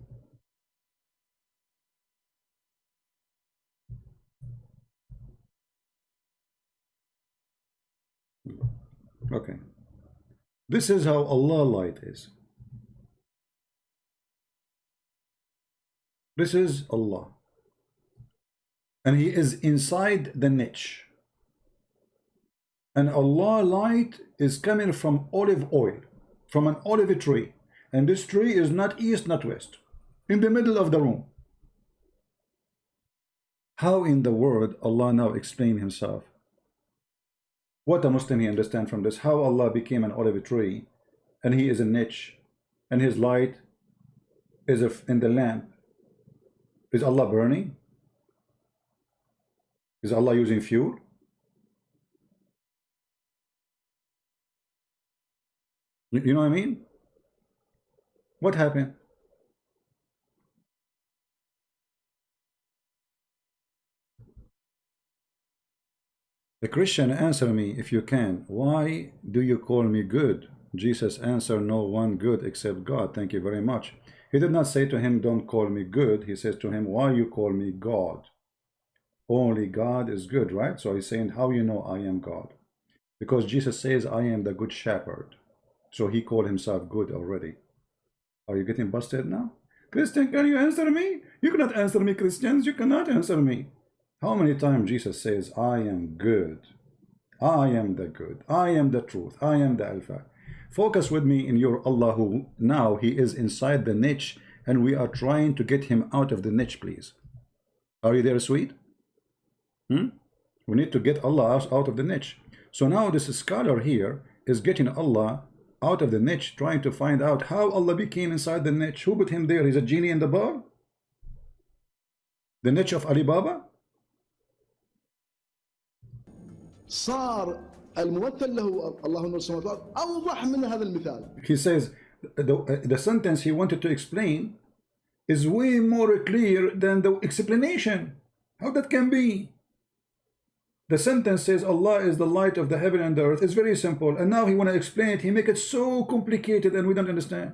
Okay. This is how Allah light is. This is Allah. And He is inside the niche. And Allah light is coming from olive oil, from an olive tree. And this tree is not east, not west, in the middle of the room. How in the world Allah now explain Himself? What a Muslim he understand from this? How Allah became an olive tree, and He is a niche, and His light is in the lamp. Is Allah burning? Is Allah using fuel? You know what I mean? What happened? The Christian, answer me if you can. Why do you call me good? Jesus answered, no one good except God. Thank you very much. He did not say to him, don't call me good. He says to him, why you call me God? Only God is good, right? So he's saying, how you know I am God? Because Jesus says, I am the good shepherd. So he called himself good already. Are you getting busted now? Christian, can you answer me? You cannot answer me, Christians. You cannot answer me. How many times Jesus says, I am good. I am the good. I am the truth. I am the Alpha. Focus with me in your Allah, who now He is inside the niche and we are trying to get Him out of the niche, please. Are you there, sweet? We need to get Allah out of the niche. So now this scholar here is getting Allah out of the niche, trying to find out how Allah became inside the niche. Who put him there? He's a genie in the ball? The niche of Alibaba? صار الممثل له الله نور السماوات والأرض أوضح من هذا المثال. He says the sentence he wanted to explain is way more clear than the explanation. How that can be? The sentence says Allah is the light of the heaven and the earth. It's very simple. And now he want to explain it. He make it so complicated and we don't understand.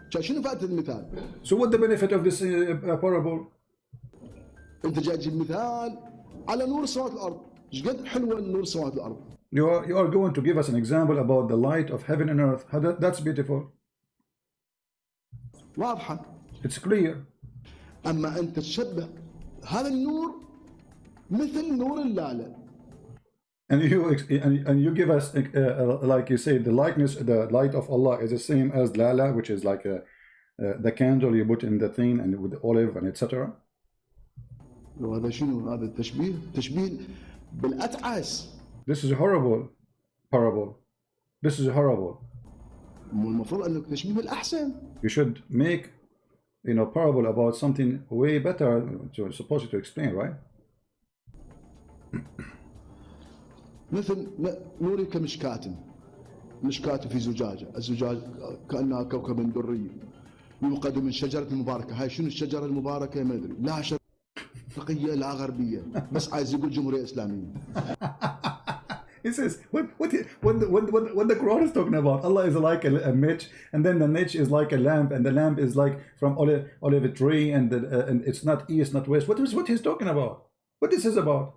شنو فائدة المثال؟ So what the benefit of this parable? أنت جاي تجيب مثال على نور السماوات والأرض. إيش قد حلوة نور السماوات والأرض. You are going to give us an example about the light of heaven and earth. That's beautiful. واضحة. It's clear. أما أنت تشبه هذا النور مثل نور اللالة. And you give us like you say, the likeness, the light of Allah is the same as lala, which is like the candle you put in the thing and with olive and etc. وهذا شنو؟ هذا التشبيه تشبيه بالأتعس. This is a horrible parable. This is horrible. المفروض أنك تشبيه بالأحسن. You should make, parable about something way better supposed to explain, right? مثل نوري كمشكاة، مشكاة في زجاجة، الزجاج كأنها كوكب دري يوقد من شجرة مباركة. هاي شنو الشجرة المباركة؟ ما أدري، لا شرقية لا غربية، بس عايز يقول جمهورية إسلامية. He says, what the Quran is talking about? Allah is like a niche, and then the niche is like a lamp, and the lamp is like from olive tree, and it's not east, not west. What he's talking about? What this is about?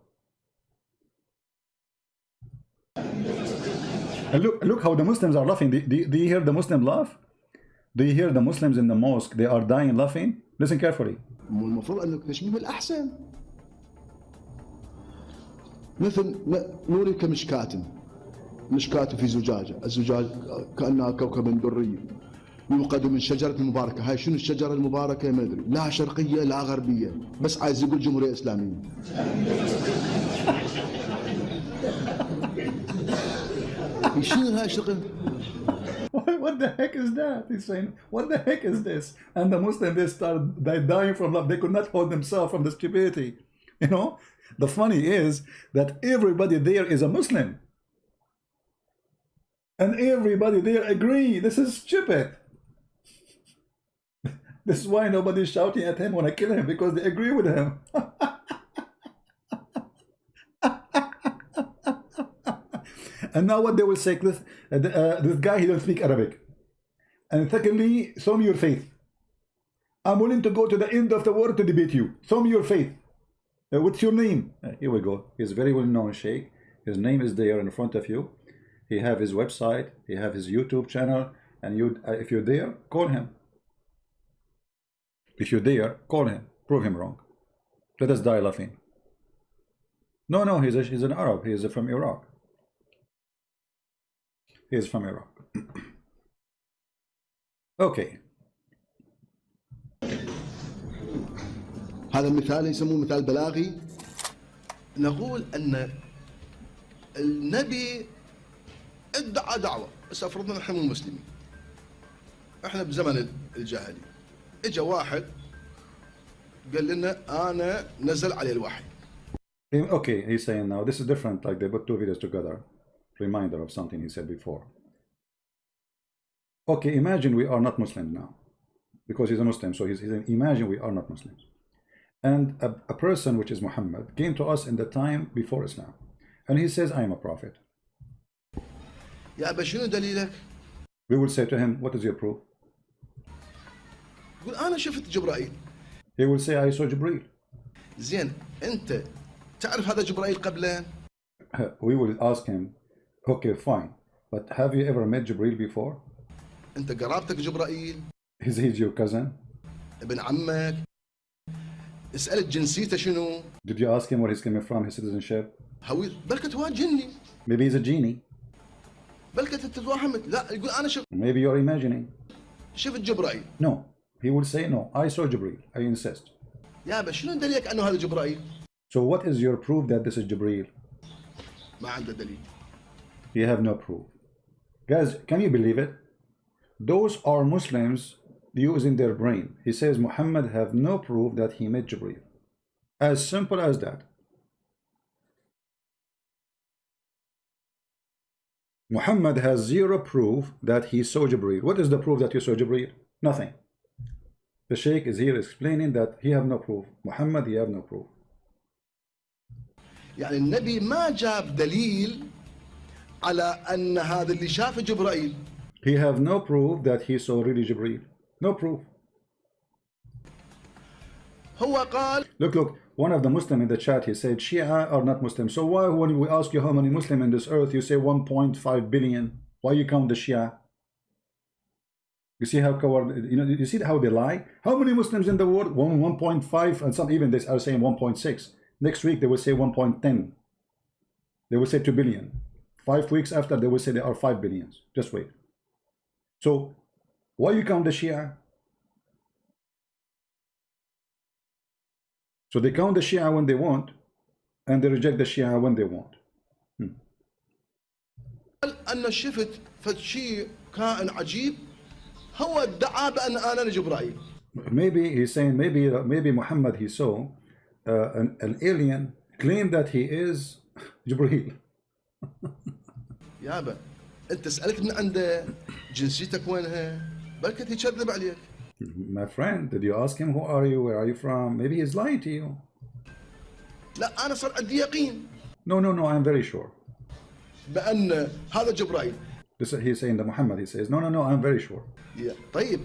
And look how the Muslims are laughing. Do you hear the Muslim laugh? Do you hear the Muslims in the mosque? They are dying laughing. Listen carefully. المفروض أنك تشبيه بالأحسن. مثل نوري كمشكاة، مشكاة في زجاجة، الزجاج كأنها كوكب دري يوقد من شجرة مباركة. هاي شنو الشجرة المباركة؟ ما أدري، لا شرقية لا غربية، بس عايز يقول جمهورية إسلامية. شنو هاي شغل؟ What the heck is that? He's saying, what the heck is this? And the Muslims, they start dying from love. They could not hold themselves from the stupidity. The funny is that everybody there is a Muslim. And everybody there agree. This is stupid. This is why nobody's shouting at him when I kill him, because they agree with him. And now what they will say, this guy, he don't speak Arabic. And secondly, show me your faith. I'm willing to go to the end of the world to debate you. Show me your faith. What's your name? Here we go. He's very well known sheikh. His name is there in front of you. He have his website, he have his YouTube channel, and you, if you're there, call him. If you dare, call him, prove him wrong. Let us die laughing. No, no, he's an Arab. He is from Iraq. He is from Iraq. Okay. هذا المثال يسموه مثال بلاغي. نقول أن النبي ادعى دعوة، بس أفرضنا نحن مو مسلمين. احنا بزمن الجاهلية. اجى واحد قال لنا أنا نزل عليه الوحي. Okay, he's saying now this is different. Like they put two videos together. Reminder of something he said before. Okay, imagine we are not Muslims now, because he's a Muslim. So he's saying, imagine we are not Muslims, and a person which is Muhammad came to us in the time before Islam, and he says, I am a prophet. يا أبا شنو دليلك؟ We will say to him, what is your proof? يقول أنا شفت جبرائيل. He will say, I saw Jibreel. زين أنت تعرف هذا جبرائيل قبله؟ We will ask him, okay, fine, but have you ever met Jibreel before? أنت قرابتك جبرائيل؟ Is he your cousin? ابن عمك؟ اسألت جنسيته شنو؟ Did you ask him where he's coming from, his citizenship? هوي بلكت هو جني. Maybe he's a genie. بلكت تتوهمت. لا يقول أنا شفت. Maybe you're imagining. شفت جبرائيل. No, he will say, no, I saw Jibreel. I insist. يا أبا شنو دليلك أنه هذا جبرائيل؟ So what is your proof that this is Jibreel? ما عنده دليل. You have no proof. Guys, can you believe it? Those are Muslims using their brain. He says Muhammad have no proof that he met Jibreel. As simple as that. Muhammad has zero proof that he saw Jibreel. What is the proof that you saw Jibreel? Nothing. The Sheikh is here explaining that he have no proof. Muhammad, he have no proof. يعني النبي ما جاب دليل على أن هذا اللي شافه جبرائيل. He have no proof that he saw really Jibreel. No proof. هو قال. Look, one of the Muslim in the chat, he said, Shia are not Muslim. So why, when we ask you how many Muslim in this earth, you say 1.5 billion? Why you count the Shia? You see how coward, you see how they lie? How many Muslims in the world? 1.5, and some even they are saying 1.6. Next week they will say 1.10. They will say 2 billion. 5 weeks after they will say there are 5 billions. Just wait. So why you count the Shia? So they count the Shia when they want, and they reject the Shia when they want. أن شفت فشي كائن عجيب هو ادعى بأن أنا جبرائيل. Maybe he's saying maybe Muhammad he saw an alien claim that he is Jibreel. يابا أنت سألت من عنده جنسيتك وينها؟ بلكت يكذب عليك. My friend, did you ask him who are you, where are you from? Maybe he's lying to you. لا أنا صار عندي يقين. No, I'm very sure. بأن هذا جبرائيل. This he's saying that Muhammad, he says, no, I'm very sure. طيب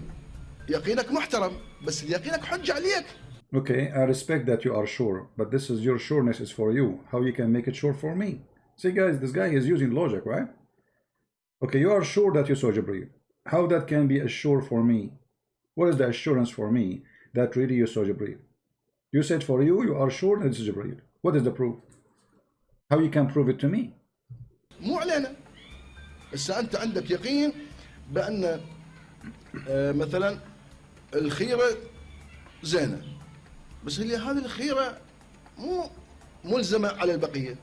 يقينك محترم بس يقينك حجة عليك. Okay, I respect that you are sure, but this is your sureness is for you. How you can make it sure for me? See guys, this guy is using logic, right? Okay, you are sure that you saw Jibreel. How that can be assured for me? What is the assurance for me that really you saw Jibreel? You said for you are sure that it's Jibreel. What is the proof? How you can prove it to me? مو علينا. بس أنت عندك يقين بأن مثلا الخيرة زينة. بس هذه الخيرة مو ملزمة على البقية.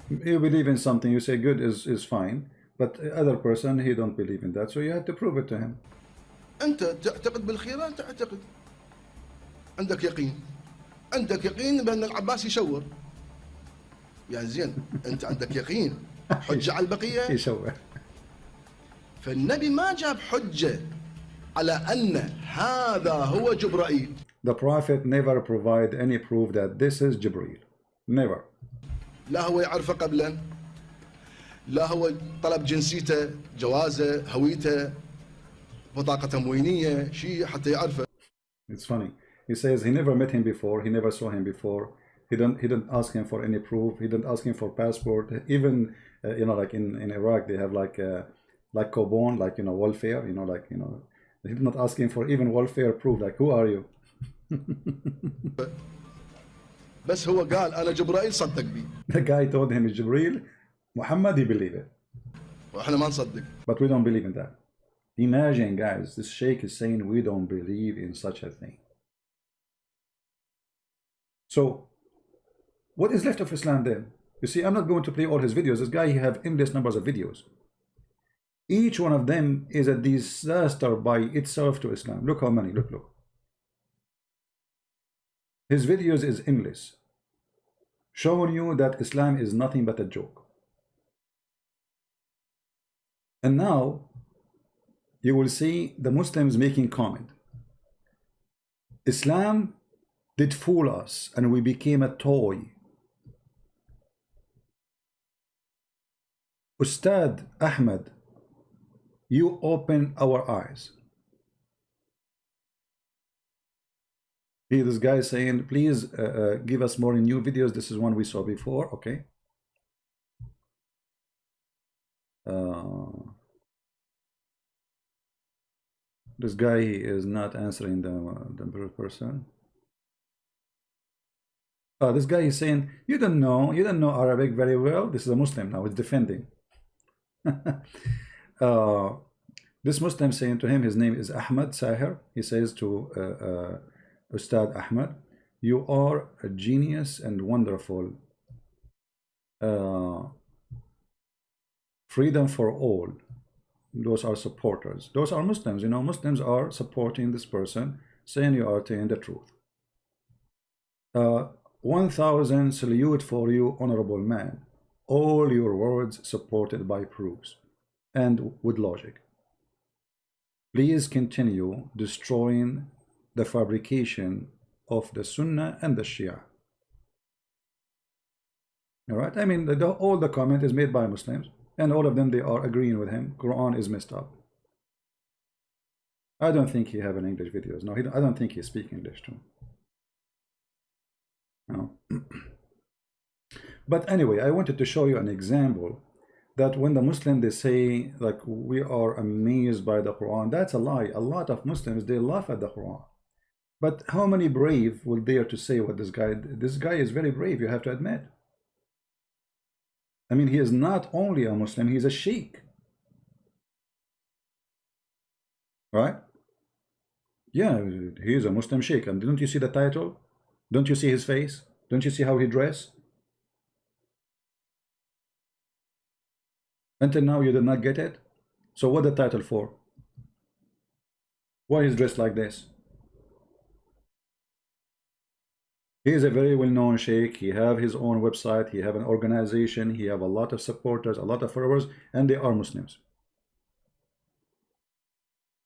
You believe in something, you say good is fine, but other person he don't believe in that, so you have to prove it to him. أنت تعتقد بالخيرة، أنت تعتقد عندك يقين. عندك يقين بأن العباس يشور. يعني زين أنت عندك يقين حجة على البقية. يشور. فالنبي ما جاب حجة على أن هذا هو جبرائيل. The prophet never provide any proof that this is Jibreel. Never. لا هو يعرفه قبلا، لا هو طلب جنسيته، جوازه، هويته، بطاقة تموينية، شيء حتى يعرفه. It's funny. He says he never met him before, he never saw him before, He didn't ask him for any proof. He didn't ask him for passport. Even you know, like in Iraq, they have like Cobon, like, you know, welfare. You know, like, you know, he did not ask him for even welfare proof. Like, who are you? بس هو قال انا جبرائيل صدق بي. The guy told him it's Jibril. Muhammad, he believed it. واحنا ما نصدق. But we don't believe in that. Imagine, guys, this sheikh is saying we don't believe in such a thing. So, what is left of Islam then? You see, I'm not going to play all his videos. This guy, he have endless numbers of videos. Each one of them is a disaster by itself to Islam. Look how many. Look, look. His videos is endless, showing you that Islam is nothing but a joke. And now you will see the Muslims making comment. Islam did fool us and we became a toy. Ustad Ahmed, you open our eyes. Here this guy is saying, please give us more new videos. This is one we saw before. Okay. This guy is not answering the person. This guy is saying, you don't know Arabic very well. This is a Muslim now, it's defending. This Muslim saying to him, his name is Ahmad Sahir. He says to Ustad Ahmad, you are a genius and wonderful. Freedom for all. Those are supporters. Those are Muslims. You know, Muslims are supporting this person, saying you are telling the truth. 1,000 salute for you, honorable man. All your words supported by proofs and with logic. Please continue destroying the fabrication of the Sunnah and the Shia. All right. I mean, all the comment is made by Muslims, and all of them, they are agreeing with him. Quran is messed up. I don't think he have an English videos. No, I don't think he speak English too. No. But anyway, I wanted to show you an example that when the Muslim, they say like we are amazed by the Quran, that's a lie. A lot of Muslims, they laugh at the Quran. But how many brave will dare to say what this guy is very brave, you have to admit. I mean, he is not only a Muslim, he's a sheikh. Right? Yeah, he is a Muslim sheikh. And don't you see the title? Don't you see his face? Don't you see how he dressed? Until now you did not get it? So what the title for? Why he's dressed like this? He is a very well-known sheikh. He have his own website. He have an organization. He have a lot of supporters, a lot of followers, and they are Muslims.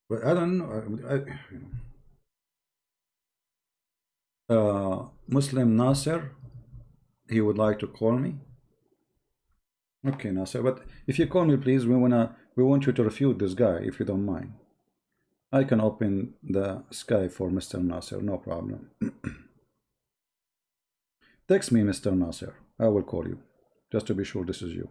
But I don't know. Muslim Nasser, he would like to call me. Okay, Nasser, but if you call me, please, we want you to refute this guy, if you don't mind. I can open the Skype for Mr. Nasser, no problem. Text me, Mr. Nasser. I will call you, just to be sure this is you.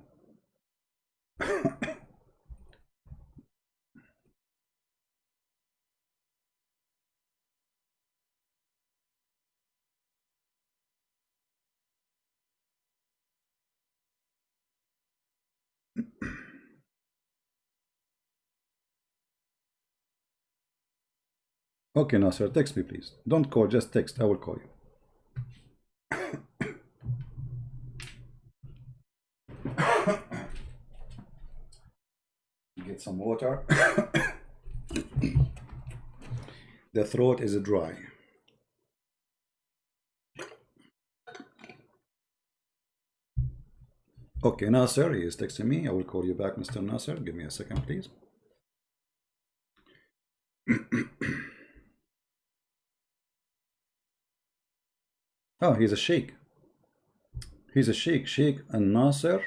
Okay, Nasser, text me, please. Don't call, just text. I will call you. Get some water. The throat is dry. Okay, Nasser, he is texting me. I will call you back, Mr. Nasser. Give me a second, please. Oh, he's a sheikh. He's a sheikh. Sheikh and Nasser.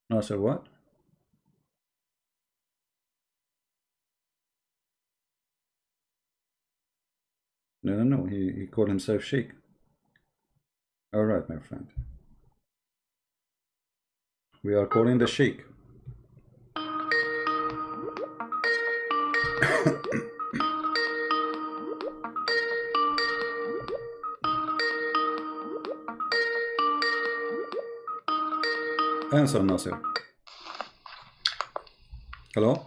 Nasser what? No. He called himself sheikh. All right, my friend. We are calling the Sheikh. Answer, Nasser. Hello?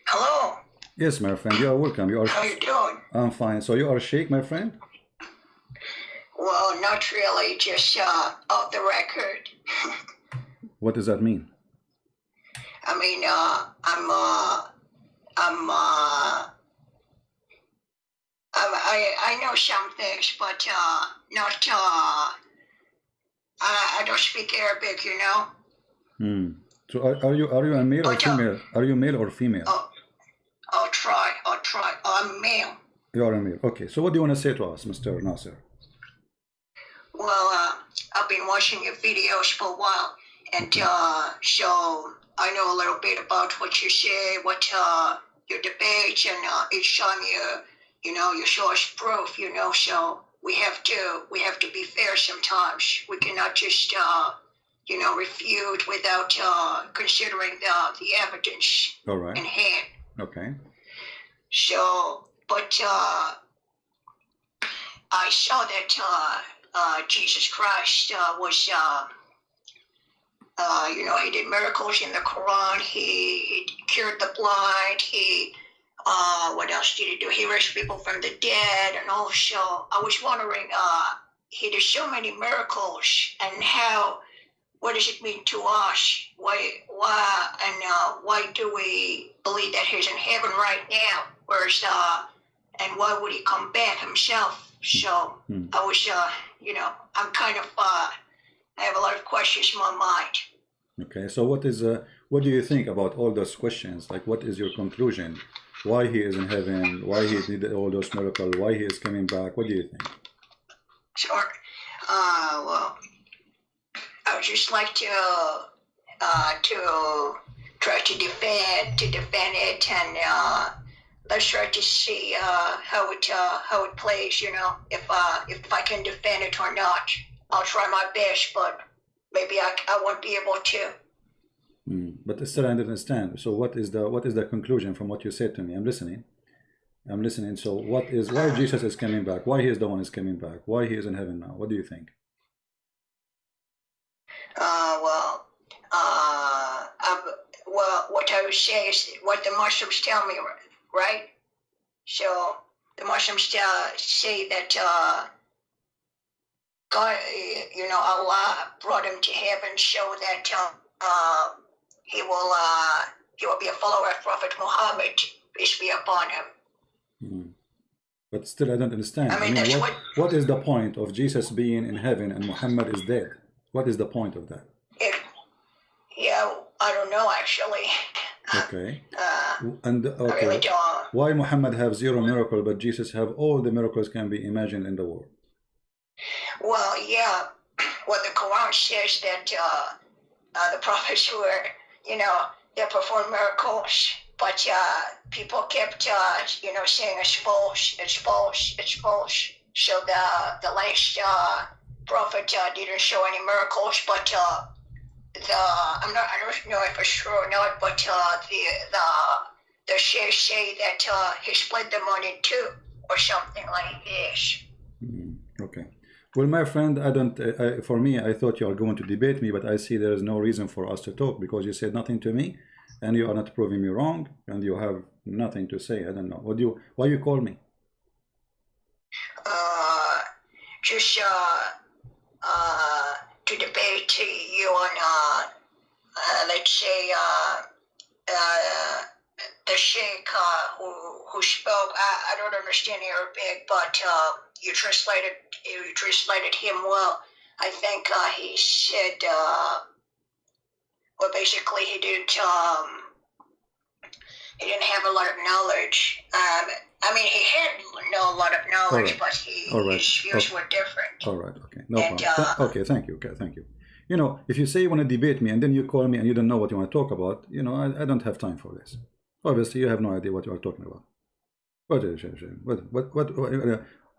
Hello. Yes, my friend, you are welcome. You are. How you doing? I'm fine. So you are Sheikh, my friend? Well, not really, just off the record. What does that mean? I mean, I know some things, but not. I don't speak Arabic, you know. So are you a male or female? Are you male or female? I'll try. I'm male. You are a male. Okay. So what do you want to say to us, Mr. Nasser? Well, I've been watching your videos for a while, and so I know a little bit about what you say, what your debates, and each time you show us proof, So we have to be fair sometimes. We cannot just refute without considering the evidence in hand. Okay. So, but I saw that Jesus Christ was, he did miracles in the Quran. He cured the blind. What else did he do? He raised people from the dead. And also, I was wondering, he did so many miracles, and what does it mean to us? Why do we believe that he's in heaven right now? Whereas, and why would he come back himself? So I was, I'm kind of, I have a lot of questions in my mind. Okay, so what do you think about all those questions? Like, what is your conclusion? Why he is in heaven? Why he did all those miracles? Why he is coming back? What do you think? Sure. Well, I would just like to try to defend it, and let's try to see how it plays. If I can defend it or not. I'll try my best, but maybe I won't be able to. But still, I understand. So, what is the conclusion from what you said to me? I'm listening. So, why Jesus is coming back? Why he is the one is coming back? Why he is in heaven now? What do you think? Well, what I would say is what the Muslims tell me, right? So the Muslims say that God, Allah brought him to heaven so that he will be a follower of Prophet Muhammad, peace be upon him. But still, I don't understand. I mean what is the point of Jesus being in heaven and Muhammad is dead? What is the point of that? I don't know actually. Okay. I really don't. Why Muhammad have 0 miracle, but Jesus have all the miracles can be imagined in the world? Well, yeah. What the Quran says that the prophets were, they performed miracles, but people kept, saying it's false. So the last prophet didn't show any miracles, but I don't know if it's true or not, but the sheikhs say that he split them on in 2 or something like this. Okay. Well, my friend, for me, I thought you are going to debate me, but I see there is no reason for us to talk because you said nothing to me, and you are not proving me wrong, and you have nothing to say. I don't know. Why you call me? Just to debate you on, let's say, the sheikh who spoke. I don't understand Arabic, but you translated him well. I think he said, well, basically he didn't have a lot of knowledge. I mean, he had a lot of knowledge, but his views were different. All right, okay, no problem. Okay, thank you. If you say you want to debate me and then you call me and you don't know what you want to talk about, I don't have time for this. Obviously, you have no idea what you are talking about.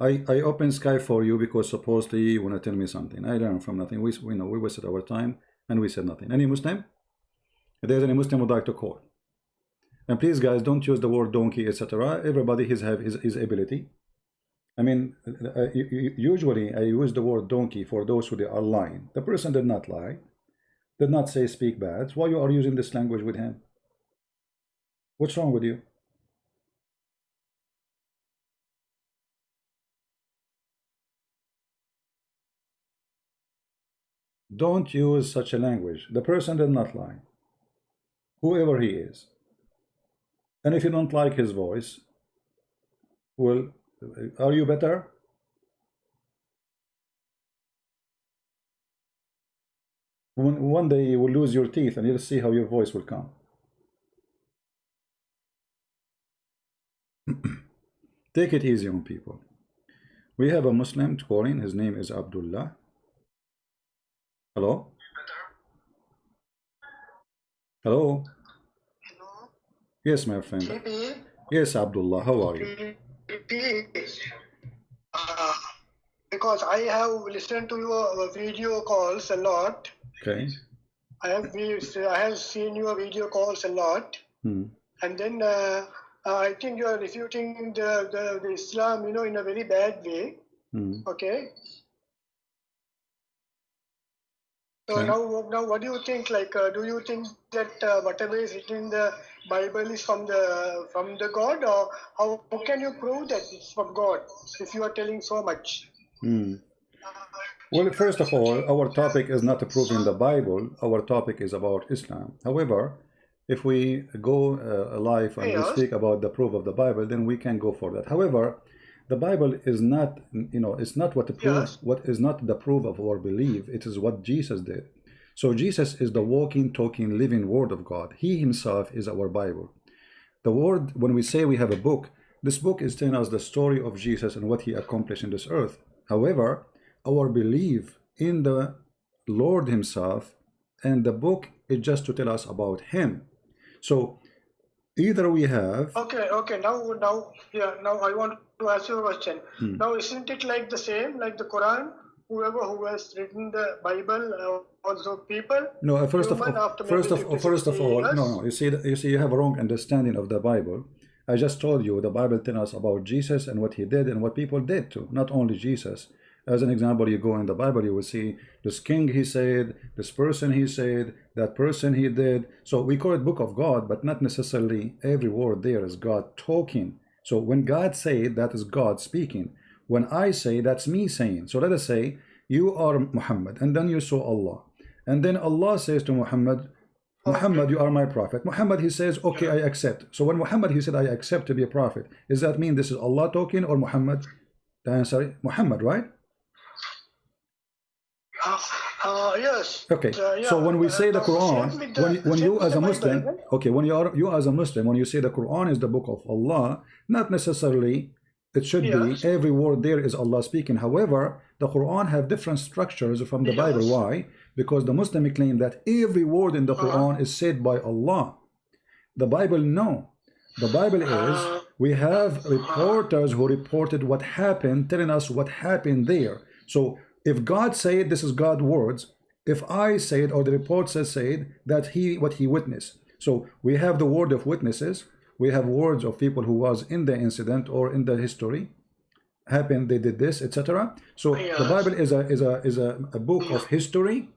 I open Skype for you because supposedly you want to tell me something. I learned from nothing. We know we wasted our time and we said nothing. Any Muslim? If there's any Muslim would like to call. And please, guys, don't use the word donkey, etc. Everybody have his ability. I mean, usually I use the word donkey for those who are lying. The person did not lie, did not say speak bad. Why you are using this language with him? What's wrong with you? Don't use such a language. The person did not lie, whoever he is. And if you don't like his voice, well, are you better? One day you will lose your teeth and you'll see how your voice will come. Take it easy on people. We have a Muslim calling. His name is Abdullah. Hello? Hello? Hello? Yes, my friend. JP? Yes, Abdullah. How are you? Because I have listened to your video calls a lot. Okay. I have seen your video calls a lot. And then I think you are refuting the Islam, you know, in a very bad way. Okay. So now, what do you think? Like, do you think that whatever is written in the Bible is from the God, or how can you prove that it's from God if you are telling so much? Well, first of all, our topic is not proving the Bible. Our topic is about Islam. However, if we go live and we speak about the proof of the Bible, then we can go for that. However, the Bible is not, you know, it's not what the proof, what is not the proof of our belief. It is what Jesus did. So Jesus is the walking, talking, living Word of God. He himself is our Bible. The word, when we say we have a book, this book is telling us the story of Jesus and what he accomplished in this earth. However, our belief in the Lord himself and the book is just to tell us about him. So either we have now I want to ask you a question. Now, isn't it like the same like the Quran? Whoever who has written the Bible, also people. No, first of all, no. You see, you have a wrong understanding of the Bible. I just told you the Bible tells us about Jesus and what he did and what people did too. Not only Jesus. As an example, you go in the Bible, you will see this king he said, this person he said, that person he did. So we call it Book of God, but not necessarily every word there is God talking. So when God said, that is God speaking. When I say, that's me saying. So let us say you are Muhammad, and then you saw Allah, and then Allah says to Muhammad, Muhammad, you are my prophet. Muhammad, he says, okay, I accept. So when Muhammad, he said, I accept to be a prophet, does that mean this is Allah talking or Muhammad? The answer is Muhammad, right? Yes. Okay. So when we say the Quran, when you as a Muslim, okay, when you as a Muslim, when you say the Quran is the book of Allah, not necessarily it should be every word there is Allah speaking. However, the Quran have different structures from the Bible. Why? Because the Muslim claim that every word in the Quran is said by Allah. The Bible, no. The Bible is, we have reporters who reported what happened, telling us what happened there. So if God said, this is God's words. If I said, or the report says said, that what he witnessed. So we have the word of witnesses. We have words of people who was in the incident or in the history happened, they did this, etc. So the Bible is a book of history,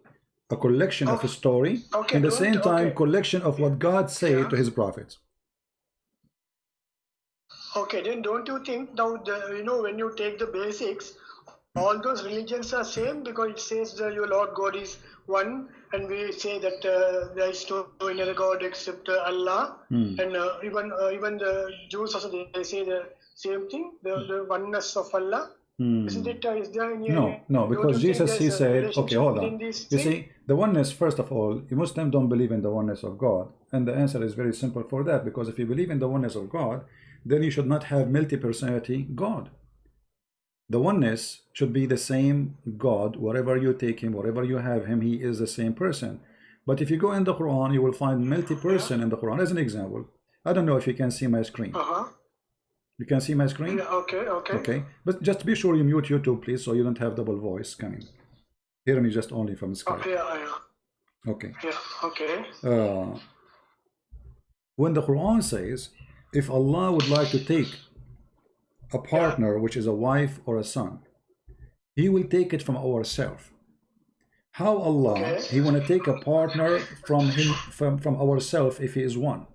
a collection of a story, at the same time collection of what God said to his prophets. Okay, then don't you think now when you take the basics, all those religions are same, because it says that your Lord God is one, and we say that there is no another God except Allah, and even the Jews also, they say the same thing, the oneness of Allah. Isn't it? Is there any? No, because Jesus, he said, okay, hold on. You see, the oneness, first of all, Muslims don't believe in the oneness of God, and the answer is very simple for that, because if you believe in the oneness of God, then you should not have multi-personality God. The oneness should be the same God, wherever you take him, wherever you have him, he is the same person. But if you go in the Quran, you will find multi-person in the Quran. As an example, I don't know if you can see my screen. You can see my screen? Yeah, okay. Okay. But just be sure you mute YouTube, please, so you don't have double voice coming. Hear me just only from Skype. Okay, yeah. Okay. Yeah, okay. When the Quran says, if Allah would like to take a partner, which is a wife or a son, He will take it from ourselves. How Allah, He want to take a partner from ourselves if He is one?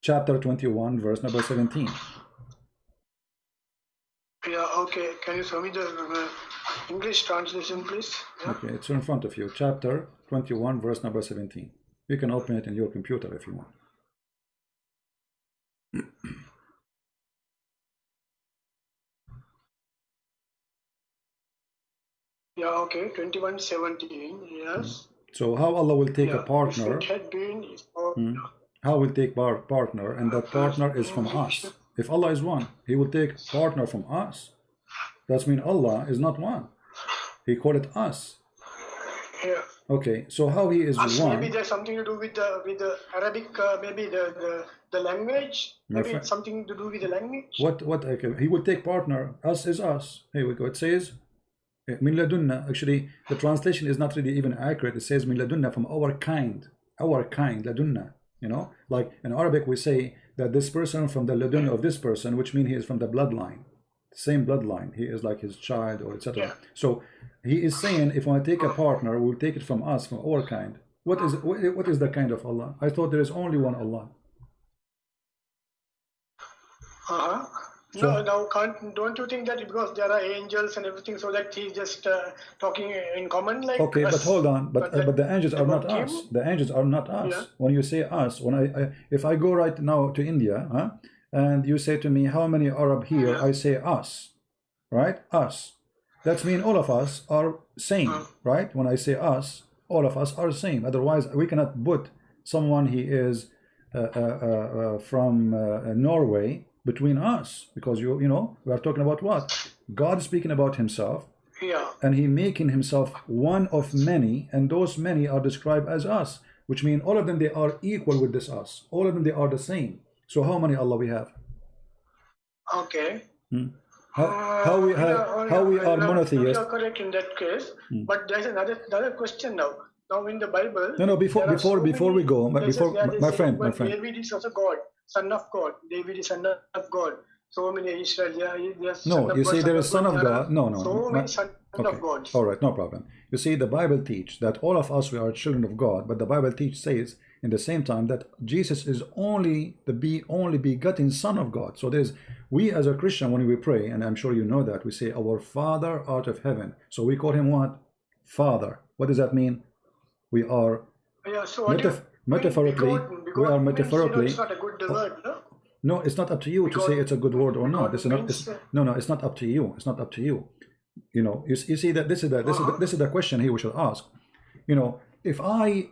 Chapter 21, verse number 17. Yeah, okay. Can you show me the English translation, please? Yeah. Okay, it's in front of you. Chapter 21, verse number 17. You can open it in your computer if you want. Yeah, okay. 21:17. Yes. So how Allah will take a If partner? it had been, How will take partner, and that partner is from us. If Allah is one, He will take partner from us. That means Allah is not one. He called it us. yeah. Okay, so how He is one? Maybe there's something to do with the Arabic, maybe the language. Maybe it's something to do with the language. What? Okay, He will take partner. Us is us. Here we go. It says, "Min ladunna." Actually, the translation is not really even accurate. It says, "Min ladunna," from our kind. Our kind, ladunna. You know, like in Arabic we say that this person from the ladun of this person, which means he is from the bloodline, same bloodline. He is like his child or etc. Yeah. So He is saying, if I want to take a partner, we'll take it from us, from our kind. What is the kind of Allah? I thought there is only one Allah. No, don't you think that because there are angels and everything, so that He's just talking in common like Okay, us, but hold on. But the angels are not about us. him? The angels are not us. Yeah. When you say us, if I go right now to India, and you say to me, how many Arab here? I say us, right? Us. That means all of us are same, right? When I say us, all of us are same. Otherwise, we cannot put someone he is from Norway between us, because you know we are talking about what? God speaking about Himself. Yeah. And He making Himself one of many, and those many are described as us, which means all of them, they are equal with this us. All of them, they are the same. So how many Allah we have? Okay. How we are monotheists? You are correct in that case, but there's another question now. Now in the Bible, No, before we go, my friend. David is also God, son of God. David is son of God. So many Israel, yes. No, you see, there is son of God. No. So many son of God. All right, no problem. You see, the Bible teach that all of us, we are children of God, but the Bible says in the same time that Jesus is only the only begotten Son of God. So we as a Christian, when we pray, and I'm sure you know that, we say, our Father art of heaven. So we call Him what? Father. What does that mean? We are metaphorically. We are metaphorically. It's not a good word, no? No, it's not up to you to say it's a good word or not. It's not up to you. It's not up to you. You know, you see that this is the question here we should ask. You know, if I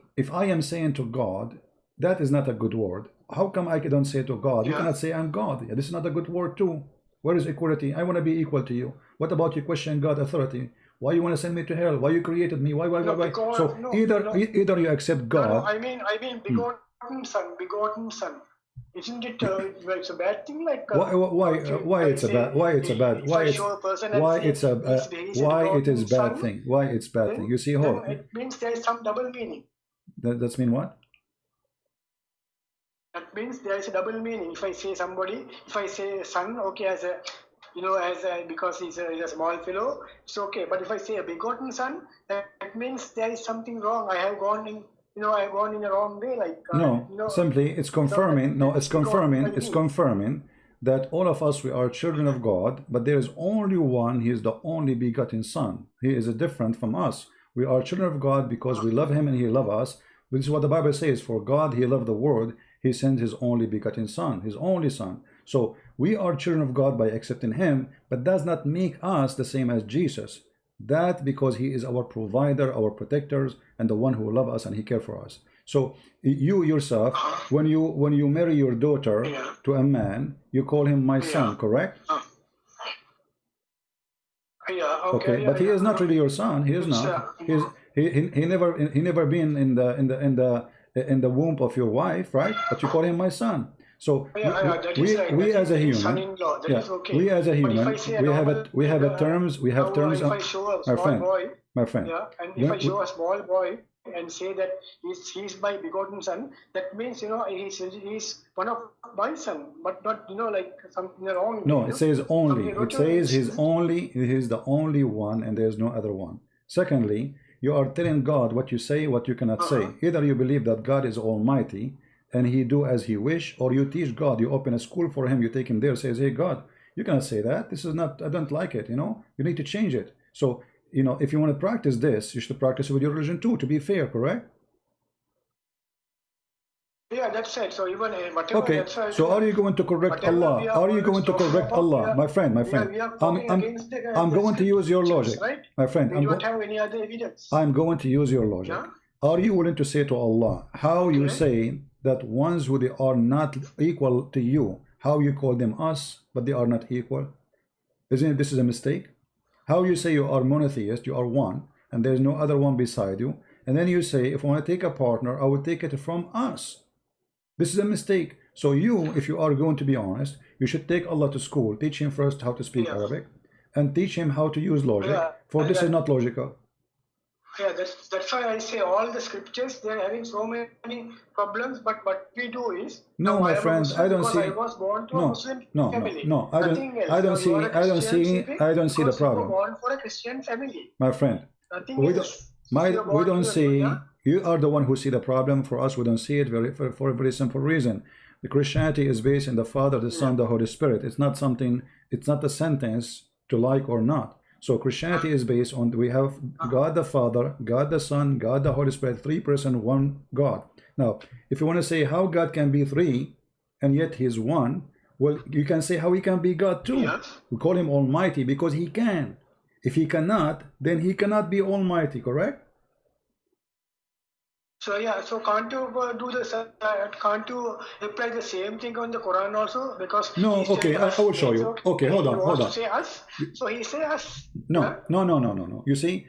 am saying to God, that is not a good word. How come I don't say to God, you cannot say I'm God? This is not a good word too. Where is equality? I want to be equal to you. What about you question God authority? Why you want to send me to hell? Why you created me? Why? So either you accept God. No, I mean begotten son. Isn't it it's a bad thing? Like why it's bad thing? Why it's bad thing? You see, hold. It means there is some double meaning. That's mean what? That means there is a double meaning. If I say son, okay, because he's a small fellow, it's okay. But if I say a begotten son, that means there is something wrong. I have gone in a wrong way. Simply it's confirming. It's confirming that all of us, we are children of God, but there is only one. He is the only begotten Son. He is different from us. We are children of God because we love Him and He loves us. This is what the Bible says. For God, He loved the world. He sent His only begotten Son, His only Son. So we are children of God by accepting Him, but does not make us the same as Jesus. That because He is our provider, our protectors, and the one who loves us and He cares for us. So you yourself, when you marry your daughter to a man, you call him my son, correct? Okay, but he is not really your son. He is not. He never been in the womb of your wife, right? But you call him my son. So that is right. we as a human, son-in-law, that is okay. we as a But human, if I say we have a terms. We have terms. If I show a My small friend, boy, my friend. yeah, and if I show a small boy and say that he's my begotten son, that means he's one of my son, but not like something wrong. No, it says only. It says he's the only one, and there's no other one. Secondly, you are telling God what you say, what you cannot say. Either you believe that God is almighty and he do as he wish, or you teach God. You open a school for him, you take him there, says, hey God, you cannot say that. This is not, I don't like it, you need to change it. So, if you want to practice this, you should practice it with your religion too, to be fair, correct? Yeah, that's it. So even whatever. Okay. So are you going to correct Allah? Are you going to correct Allah, my friend? I'm going to use your logic, right? my friend. We don't have any other evidence. I'm going to use your logic. Yeah? Are you willing to say to Allah how you say that ones who they are not equal to you, how you call them us, but they are not equal? Isn't it this is a mistake? How you say you are monotheist, you are one, and there's no other one beside you, and then you say, if I want to take a partner, I will take it from us. This is a mistake. So if you are going to be honest, you should take Allah to school, teach him first how to speak Arabic, and teach him how to use logic, for this is not logical. Yeah, that's why I say all the scriptures, they're having so many problems, but what we do is... No, my friend, I don't see... I was born to a Muslim family. No, I don't see the problem. Born for a Christian family. My friend, we don't see... You are the one who see the problem. For us, we don't see it for a very simple reason. The Christianity is based in the Father, the Son, the Holy Spirit. It's not something, it's not a sentence to like or not. So Christianity is based on, we have God the Father, God the Son, God the Holy Spirit, 3 persons, 1 God. Now, if you want to say how God can be 3 and yet he's 1, well, you can say how he can be God too. We call him Almighty because he can. If he cannot, then he cannot be Almighty, correct? So so can't you can't you apply the same thing on the Quran also? Because no, okay, I will show you. Okay, hold on. Say us, so he say us. No. You see,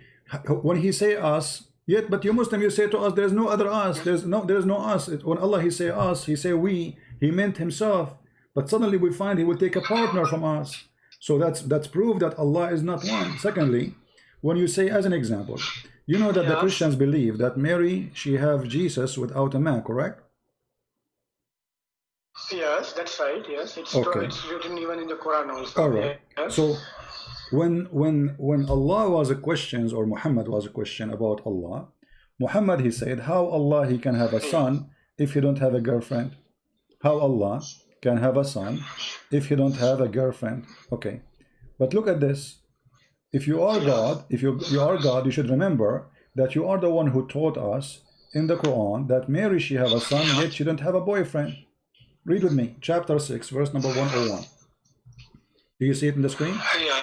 when he say us, but you Muslim, you say to us, there's no other us. There's no us. When Allah he say us, he say we. He meant himself. But suddenly we find he will take a partner from us. So that's proof that Allah is not one. Secondly, when you say, as an example, you know that the Christians believe that Mary, she have Jesus without a man, correct? Yes, that's right. Yes, it's written even in the Quran also. All right. Yes. So when Allah was a question, or Muhammad was a question about Allah, Muhammad he said, how Allah he can have a son if he don't have a girlfriend? How Allah can have a son if he don't have a girlfriend? Okay, but look at this. If you are God, you are God, you should remember that you are the one who taught us in the Quran that Mary, she have a son, yet she don't have a boyfriend. Read with me, chapter 6, verse number 101. Do you see it in the screen? Yeah.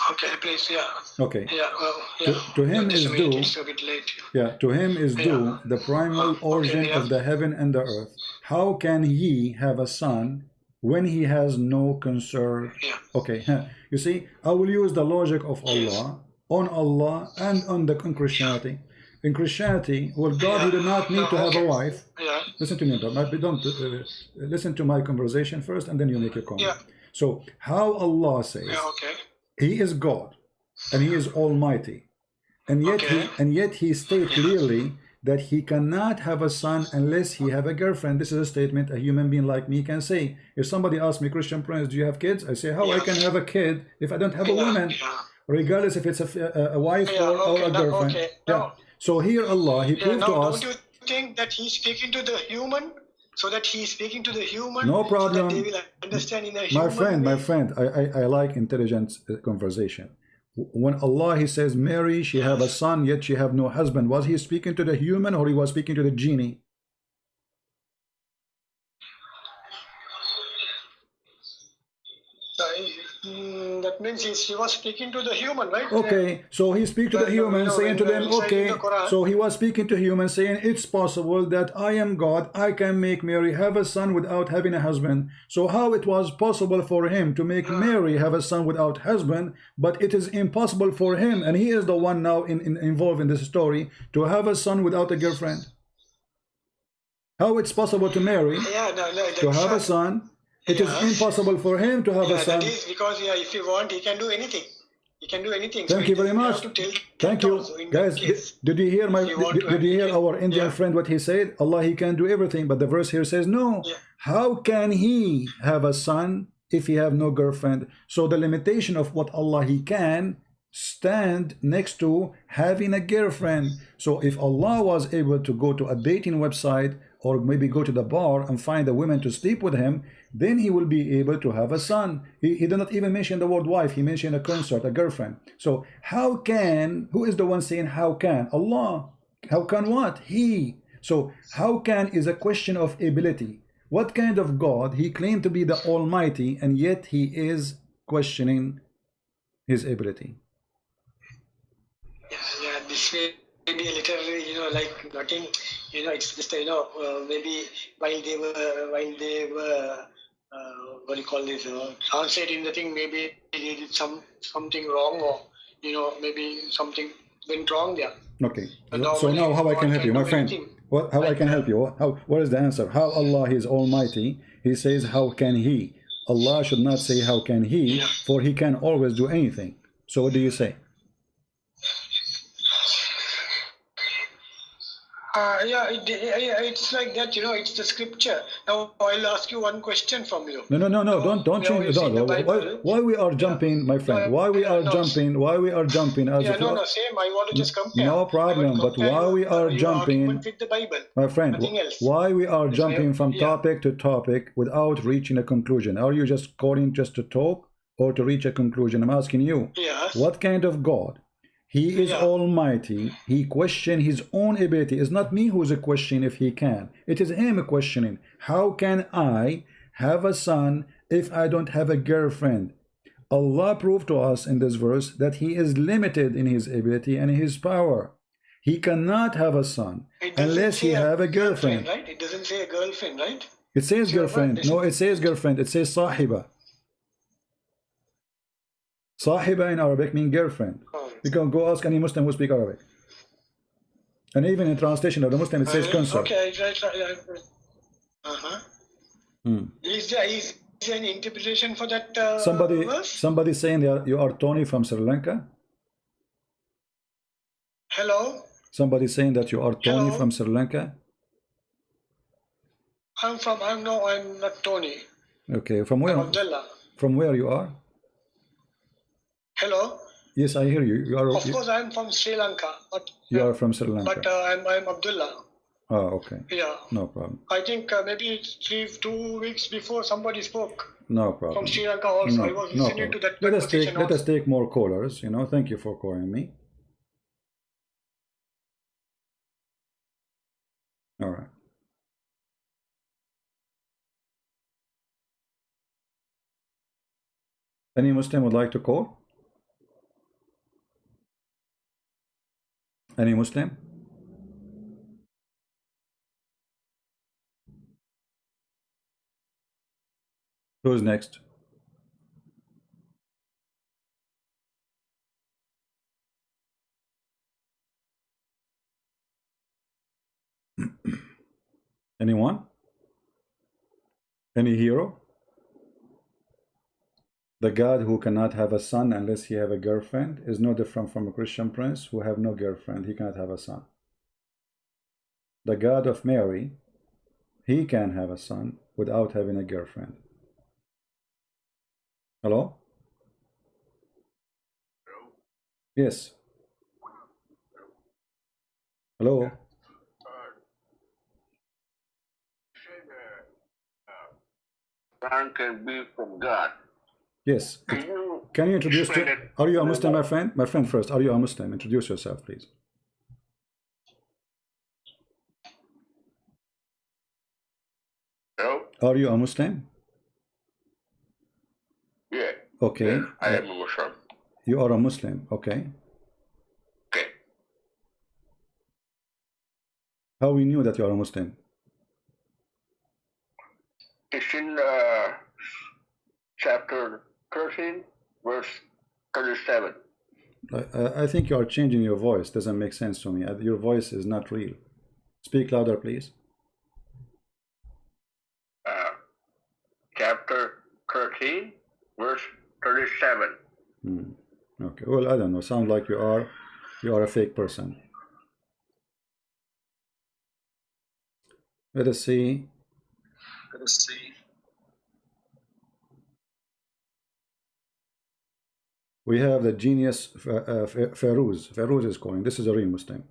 Okay, please. Yeah. Okay. Yeah. Well, to him is due. It's a bit late. Yeah. To him is due the primal origin of the heaven and the earth. How can he have a son when he has no concern? Okay. You see, I will use the logic of Allah on Allah and on the Christianity. In Christianity, well, God he did not need to have a wife. Listen to me, don't listen to my conversation first, and then you make your comment. So, how Allah says He is God and He is Almighty, and yet He states clearly that He cannot have a son unless he have a girlfriend. This is a statement a human being like me can say. If somebody asks me, Christian Prince, do you have kids? I say, how I can have a kid if I don't have a woman, regardless if it's a wife or a girlfriend. So here Allah, He proved to us. Don't you think that He's speaking to the human? So that He's speaking to the human? No problem. So that they will understand in a human my friend, I like intelligent conversation. When Allah He says Mary, she have a son, yet she have no husband, was He speaking to the human or He was speaking to the genie? That means he was speaking to the human, right? Okay, so He speak to the human, saying to them, okay, so He was speaking to humans, saying it's possible that I am God, I can make Mary have a son without having a husband. So how it was possible for Him to make Mary have a son without husband, but it is impossible for Him, and He is the one now involved in this story, to have a son without a girlfriend? How it's possible to marry, Yeah, no, to have a son? It is impossible for him to have a son. That is because if he want, he can do anything. He can do anything. Thank you very much. Thank you, guys. Did you hear Did you hear our Indian friend what he said? Allah, he can do everything, but the verse here says no. Yeah. How can he have a son if he have no girlfriend? So the limitation of what Allah he can stand next to having a girlfriend. So if Allah was able to go to a dating website or maybe go to the bar and find a woman to sleep with him, then he will be able to have a son. He did not even mention the word wife. He mentioned a consort, a girlfriend. So how can, who is the one saying how can? Allah. How can what? He. So how can is a question of ability. What kind of God? He claimed to be the Almighty, and yet he is questioning his ability. Yeah, this may be a little, like nothing, it's just, maybe while they were, what do you call this, translating the thing, maybe they did something wrong, or, maybe something went wrong there. Okay, so now how I can help you, my friend? How I can help you? What is the answer? How Allah is Almighty? He says, how can He? Allah should not say, how can He? For He can always do anything. So what do you say? It's like that, it's the scripture. Now I'll ask you one question from you. No, don't change it. Why we are jumping, my friend? Why we are jumping? Why we are jumping? As same. I want to just compare. No problem. But why we are jumping, with the Bible, my friend? Why we are jumping from topic to topic without reaching a conclusion? Are you just calling just to talk or to reach a conclusion? I'm asking you. Yes. What kind of God? He is Almighty. He questioned his own ability. It's not me who's a question if he can. It is him questioning. How can I have a son if I don't have a girlfriend? Allah proved to us in this verse that he is limited in his ability and his power. He cannot have a son unless he have a girlfriend. Right? It doesn't say a girlfriend, right? It says girlfriend. No, it says girlfriend. It says sahiba. Sahiba in Arabic means girlfriend. You can go ask any Muslim who speak Arabic. And even in translation of the Muslim, it says consort. Okay, Is there an interpretation for that verse? Somebody saying that you are Tony from Sri Lanka? Hello? Somebody saying that you are Tony from Sri Lanka? I'm not Tony. Okay, from where? I'm Abdullah. From where you are? Hello? Yes, I hear you. Of course, I'm from Sri Lanka. But, you are from Sri Lanka. But I'm Abdullah. Oh, okay. Yeah. No problem. I think maybe 2 weeks before somebody spoke. No problem. From Sri Lanka also. I was listening to that. Let us take more callers. Thank you for calling me. All right. Any Muslim would like to call? Any Muslim? Who's next? Anyone? Any hero? The God who cannot have a son unless he have a girlfriend is no different from a Christian prince who have no girlfriend. He cannot have a son. The God of Mary, he can have a son without having a girlfriend. Hello? Yes. Hello? Son can be from God. Yes. Can you introduce to, are you a Muslim, my friend? My friend first, are you a Muslim? Introduce yourself, please. Hello? Are you a Muslim? Yeah. Okay. Yeah, I am a Muslim. You are a Muslim, okay. Okay. How we knew that you are a Muslim? It's in chapter 13, verse 37. I think you are changing your voice. Doesn't make sense to me. Your voice is not real. Speak louder, please. 13, verse 37. Okay, well, I don't know. Sound like you are a fake person. Let us see. We have the genius Ferouz. Ferouz is calling. This is a real Muslim.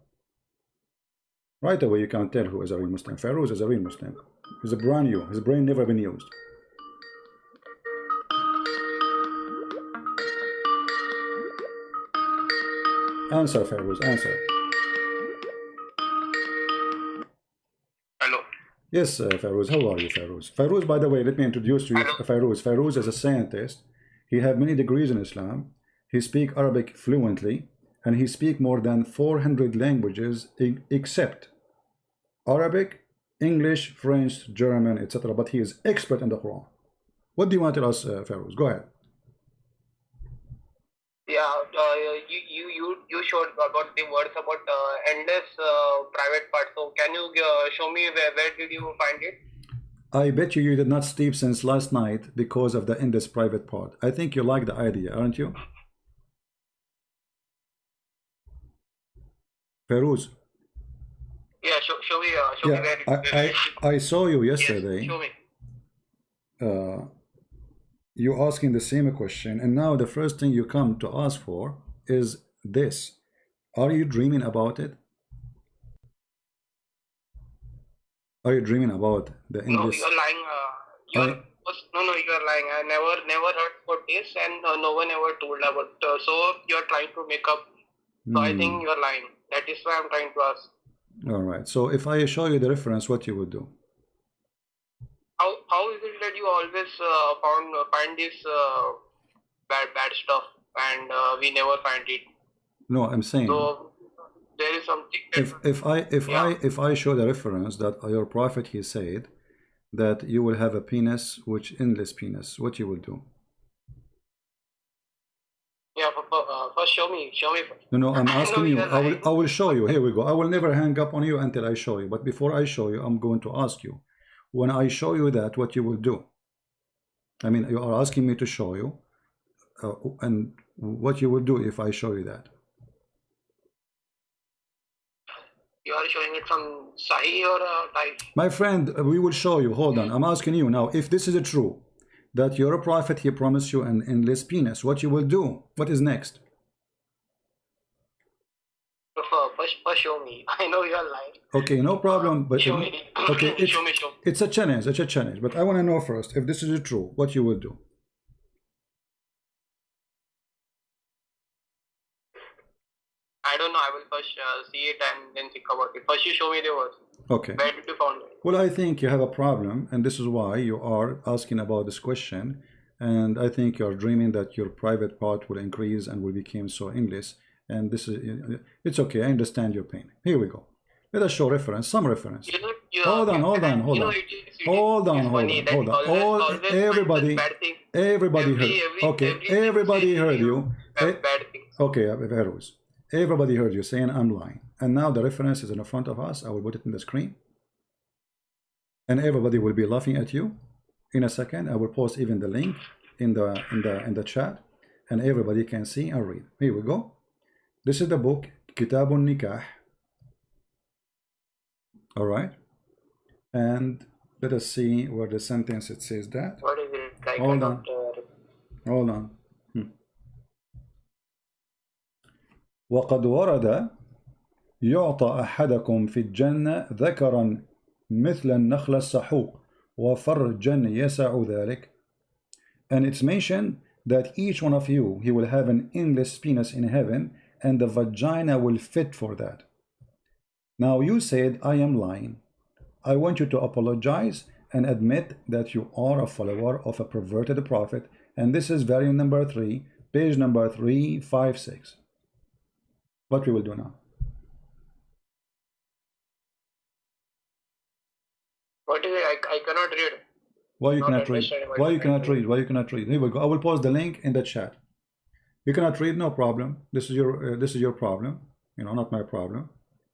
Right away, you can't tell who is a real Muslim. Ferouz is a real Muslim. He's a brand new. His brain never been used. Answer, Ferouz, answer. Hello. Yes, Ferouz. How are you, Ferouz? Ferouz, by the way, let me introduce you. Ferouz. Ferouz is a scientist. He has many degrees in Islam. He speaks Arabic fluently, and he speaks more than 400 languages except Arabic, English, French, German, etc. But he is expert in the Quran. What do you want to tell us, Ferouz? Go ahead. Yeah, you showed about the words about endless private part. So can you show me where did you find it? I bet you did not sleep since last night because of the endless private part. I think you like the idea, aren't you? Ferouz. Yeah, show me where I saw you yesterday. Yes, show me. You asking the same question, and now the first thing you come to ask for is this. Are you dreaming about it? Are you dreaming about the endless? No, you're lying. You are lying. I never heard about this, and no one ever told about. So you're trying to make up. So I think you're lying. That is why I'm trying to ask. All right. So if I show you the reference, what you would do? How is it that you always find this bad stuff, and we never find it? No, I'm saying. So there is something. That, if I show the reference that your prophet he said that you will have a penis, which endless penis, what you will do? Yeah, first show me. No, I'm asking you. I will show you. Here we go. I will never hang up on you until I show you. But before I show you, I'm going to ask you. When I show you that, what you will do? I mean, you are asking me to show you, and what you will do if I show you that? You are showing it from Sai or Type? My friend, we will show you. Hold on. I'm asking you now, if this is true, that you're a prophet, he promised you an endless penis, what you will do? What is next? First show me. I know you are lying. Okay, no problem. But show me. Okay, show me. It's a challenge. It's a challenge. But I want to know first, if this is true, what you will do? I don't know. I will first see it and then think about it. First, you show me the words. Okay. Where did you find it? Well, I think you have a problem, and this is why you are asking about this question. And I think you are dreaming that your private part will increase and will become so endless. And this is, it's okay. I understand your pain. Here we go. Let us show reference, some reference. Hold on. Everybody heard. Okay, everybody heard you. Okay, Ferouz. Everybody heard you saying I'm lying. And now the reference is in front of us. I will put it in the screen. And everybody will be laughing at you. In a second, I will post even the link in the chat. And everybody can see and read. Here we go. This is the book, Kitabun Nikah. All right. And let us see where the sentence it says that. What is it? Hold on. وقد ورد يعطى أحدكم في الجنة ذكرا مثل النخل السحوق وفرجا يسع ذلك. And it's mentioned that each one of you, he will have an endless penis in heaven, and the vagina will fit for that. Now you said, I am lying. I want you to apologize and admit that you are a follower of a perverted prophet. And this is variant number 3, page number 356. What we will do now? What is it? I cannot read. Why you cannot read? Why you cannot read? Why you cannot read? Here we go. I will post the link in the chat. You cannot read, no problem. This is your problem. You know, not my problem.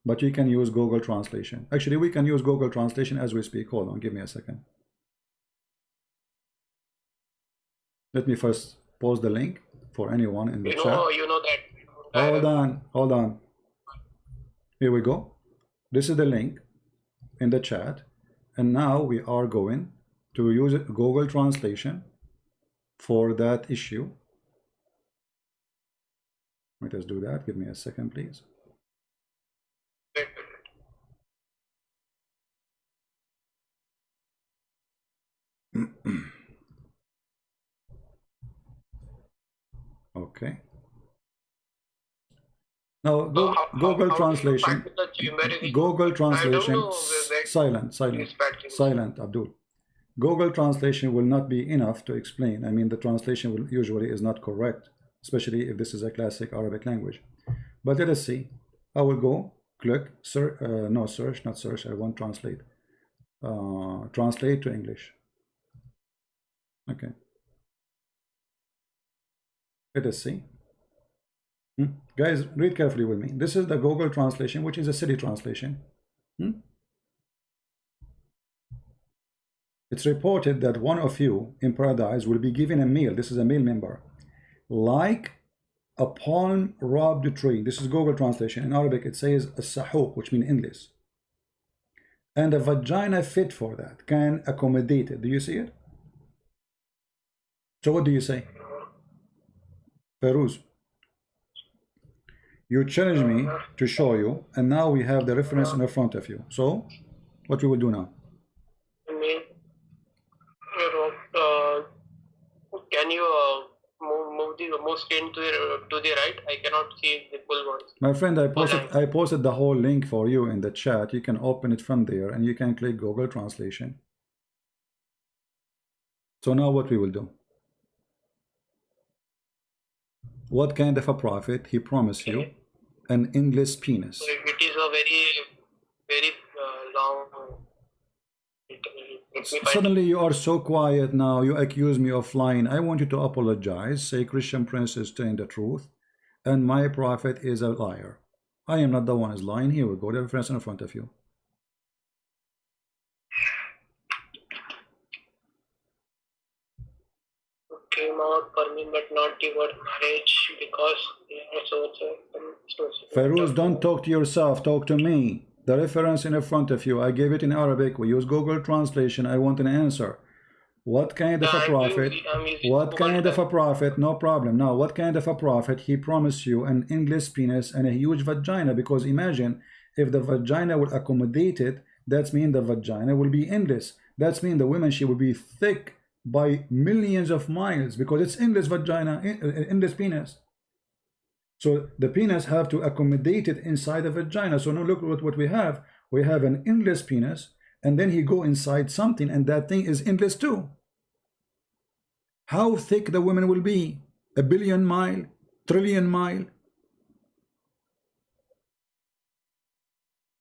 But you can use Google Translation. Actually, we can use Google Translation as we speak. Hold on, give me a second. Let me first post the link for anyone in the chat. You know that. Hold on. Here we go. This is the link in the chat, and now we are going to use Google Translation for that issue. Let us do that. Give me a second, please. Okay. Now Google Translation. Google Translation. Silent, Abdul. Google Translation will not be enough to explain. I mean, the translation will usually is not correct, especially if this is a classic Arabic language. But let us see. I will go click search. No, search, not search. I want translate. Translate to English. Okay. Let us see. Guys, read carefully with me. This is the Google Translation, which is a city translation. It's reported that one of you in paradise will be given a meal. This is a meal member. Like a palm rubbed tree. This is Google Translation. In Arabic, it says a sahuq, which means endless. And a vagina fit for that, can accommodate it. Do you see it? So what do you say? Ferouz, you challenged me to show you, and now we have the reference in front of you. So, what we will do now? Can you move the screen to the right? I cannot see the full ones. My friend, I posted the whole link for you in the chat. You can open it from there, and you can click Google Translation. So now what we will do? What kind of a prophet he promised you? An endless penis. So it is a very long. Suddenly you are so quiet now. You accuse me of lying. I want you to apologize. Say Christian Prince is telling the truth, and my prophet is a liar. I am not the one who's lying. Here we go. The reference in front of you. Came out for me, but not the word marriage, because Ferouz, don't talk to yourself, talk to me. The reference in front of you, I gave it in Arabic. We use Google Translation. I want an answer. What kind of a prophet? What kind of a prophet? No problem. Now, what kind of a prophet he promised you an endless penis and a huge vagina? Because imagine if the vagina will accommodate it, that's mean the vagina will be endless. That's mean the woman, she will be thick by millions of miles, because it's endless vagina, endless penis. So the penis have to accommodate it inside the vagina. So now look at what we have. We have an endless penis, and then he go inside something, and that thing is endless too. How thick the woman will be? 1 billion mile, trillion mile?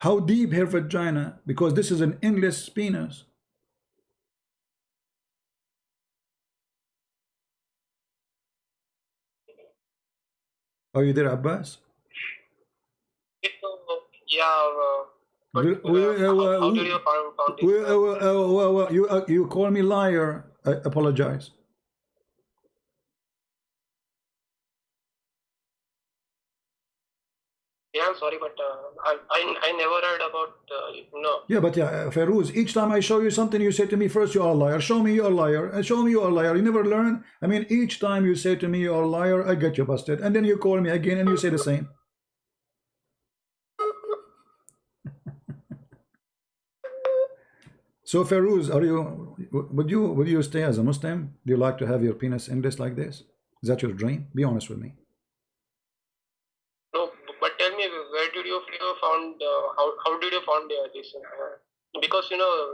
How deep her vagina? Because this is an endless penis. Are you there, Abbas? Yeah. How did you found it? You call me liar. I apologize. Yeah, I'm sorry, but I never heard about no. Yeah, but Ferouz, each time I show you something, you say to me first you are a liar. Show me you're a liar, and show me you're a liar. You never learn. I mean, each time you say to me you're a liar, I get you busted, and then you call me again and you say the same. So Ferouz, would you stay as a Muslim? Do you like to have your penis endless like this? Is that your dream? Be honest with me. No, but tell me, where did you found? How did you found this? Because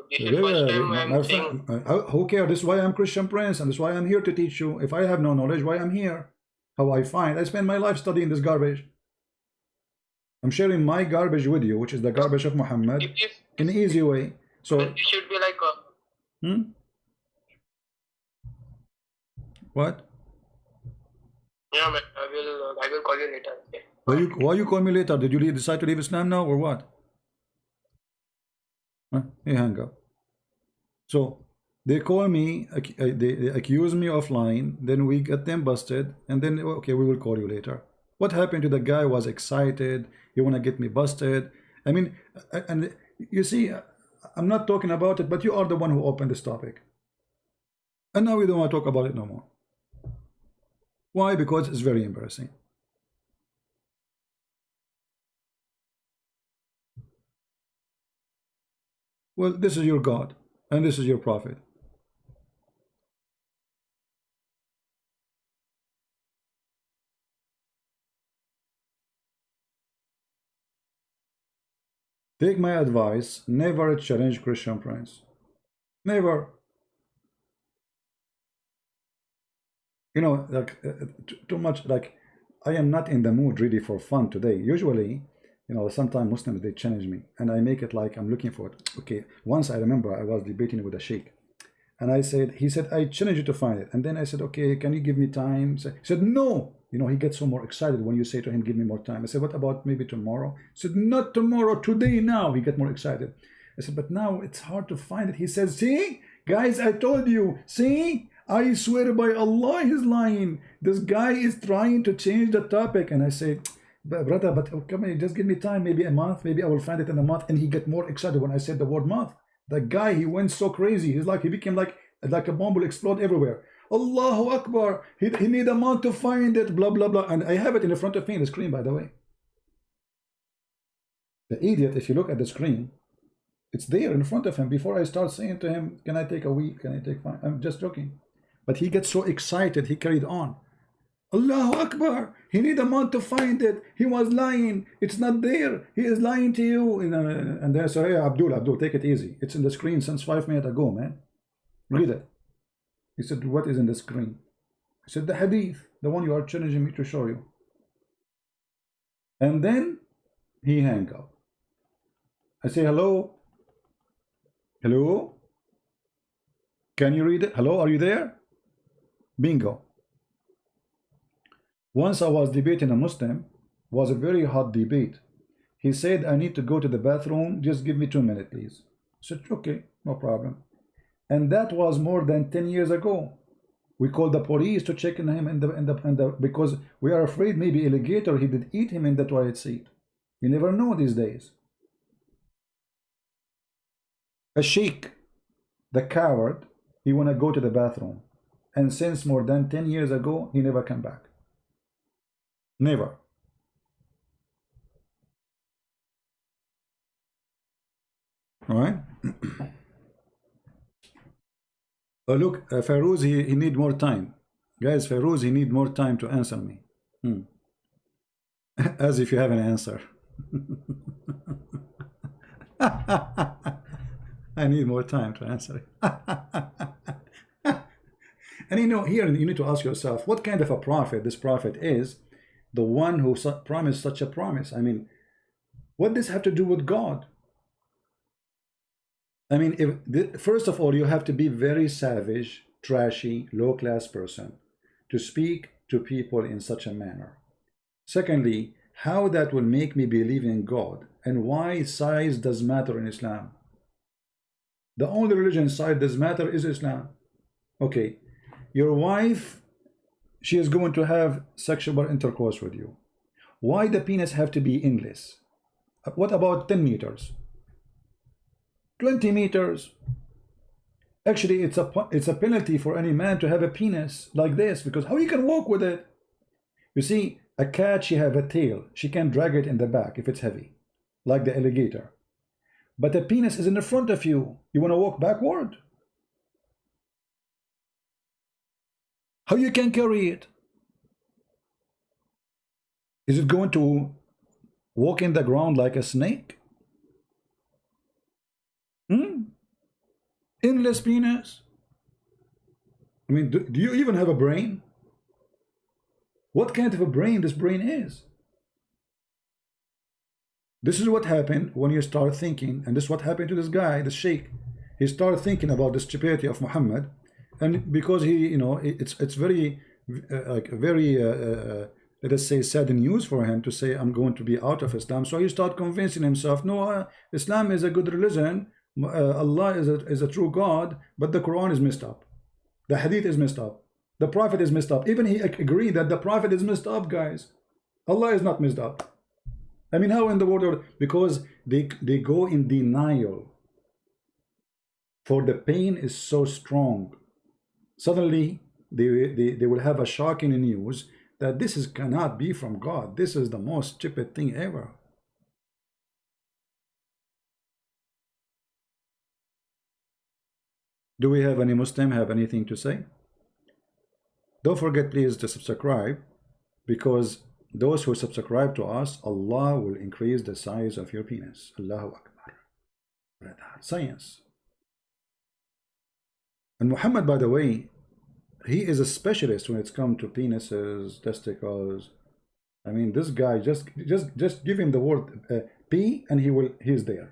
this is first time I'm saying. Who cares? This is why I'm Christian Prince, and this is why I'm here to teach you. If I have no knowledge, why I'm here? How I find? I spend my life studying this garbage. I'm sharing my garbage with you, which is the garbage of Muhammad, in an easy way. So it should be like What? Yeah, man, I will call you later. Okay. Why you call me later? Did you decide to leave Islam now or what? Huh? You hang up. So They call me, they accuse me of lying, then we get them busted, and then, okay, we will call you later. What happened to the guy who was excited, you want to get me busted? I mean, and you see, I'm not talking about it, but you are the one who opened this topic. And now we don't want to talk about it no more. Why? Because it's very embarrassing. Well, this is your God, and this is your prophet. Take my advice, never challenge Christian Prince. Never. You know, like too much, like I am not in the mood really for fun today. Usually, you know, sometimes Muslims, they challenge me and I make it like I'm looking for it. Okay, once I remember I was debating with a sheikh and I said, he said, I challenge you to find it. And then I said, okay, can you give me time? He said, no. You know, he gets so more excited when you say to him, give me more time. I said, what about maybe tomorrow? He said, not tomorrow, today, now. He get more excited. I said, but now it's hard to find it. He says, see, guys, I told you, see, I swear by Allah, he's lying. This guy is trying to change the topic. And I say, brother, but come on, just give me time, maybe a month, maybe I will find it in a month. And he get more excited when I said the word month. The guy, he went so crazy. He's like, he became like a bomb will explode everywhere. Allahu Akbar, he need a month to find it, blah, blah, blah. And I have it in the front of me on the screen, by the way. The idiot, if you look at the screen, it's there in front of him. Before I start saying to him, can I take a week? Can I take 5? I'm just joking. But he gets so excited, he carried on. Allahu Akbar, he need a month to find it. He was lying. It's not there. He is lying to you. And then I say, hey, Abdul, take it easy. It's in the screen since 5 minutes ago, man. Read it. He said, what is in the screen? I said, the hadith, the one you are challenging me to show you. And then he hang up. I say, hello? Hello? Can you read it? Hello, are you there? Bingo. Once I was debating a Muslim, was a very hot debate. He said, I need to go to the bathroom, just give me 2 minutes, please. I said, okay, no problem. And that was more than 10 years ago. We called the police to check on him because we are afraid maybe alligator, he did eat him in the toilet seat. You never know these days. A sheikh, the coward, he want to go to the bathroom. And since more than 10 years ago, he never come back. Never. All right? Oh, look, Fairuz, he need more time. Guys, Fairuz, he need more time to answer me. As if you have an answer. I need more time to answer it. And you know, here you need to ask yourself, what kind of a prophet this prophet is, the one who promised such a promise? I mean, what does this have to do with God? I mean, first of all, you have to be very savage, trashy, low-class person to speak to people in such a manner. Secondly, how that will make me believe in God, and why size does matter in Islam. The only religion size does matter is Islam. Okay, your wife, she is going to have sexual intercourse with you. Why the penis have to be endless? What about 10 meters? 20 meters. Actually, it's a penalty for any man to have a penis like this, because how you can walk with it? You see, a cat, she have a tail. She can drag it in the back if it's heavy, like the alligator. But the penis is in the front of you. You want to walk backward? How you can carry it? Is it going to walk in the ground like a snake? Endless penis. I mean, do you even have a brain? What kind of a brain this brain is? This is what happened when you start thinking, and this is what happened to this guy, the sheikh. He started thinking about the stupidity of Muhammad, and because he, you know, it's very let us say sad news for him to say I'm going to be out of Islam. So he started convincing himself, no, Islam is a good religion. Allah is a true God, but the Quran is messed up. The Hadith is messed up. The Prophet is messed up. Even he agreed that the Prophet is messed up, guys. Allah is not messed up. I mean, how in the world? Because they go in denial. For the pain is so strong. Suddenly, they will have a shocking news that this cannot be from God. This is the most stupid thing ever. Do we have any Muslim have anything to say? Don't forget, please, to subscribe, because those who subscribe to us, Allah will increase the size of your penis. Allahu Akbar. Science. And Muhammad, by the way, he is a specialist when it's come to penises, testicles. I mean, this guy, just give him the word P and he's there.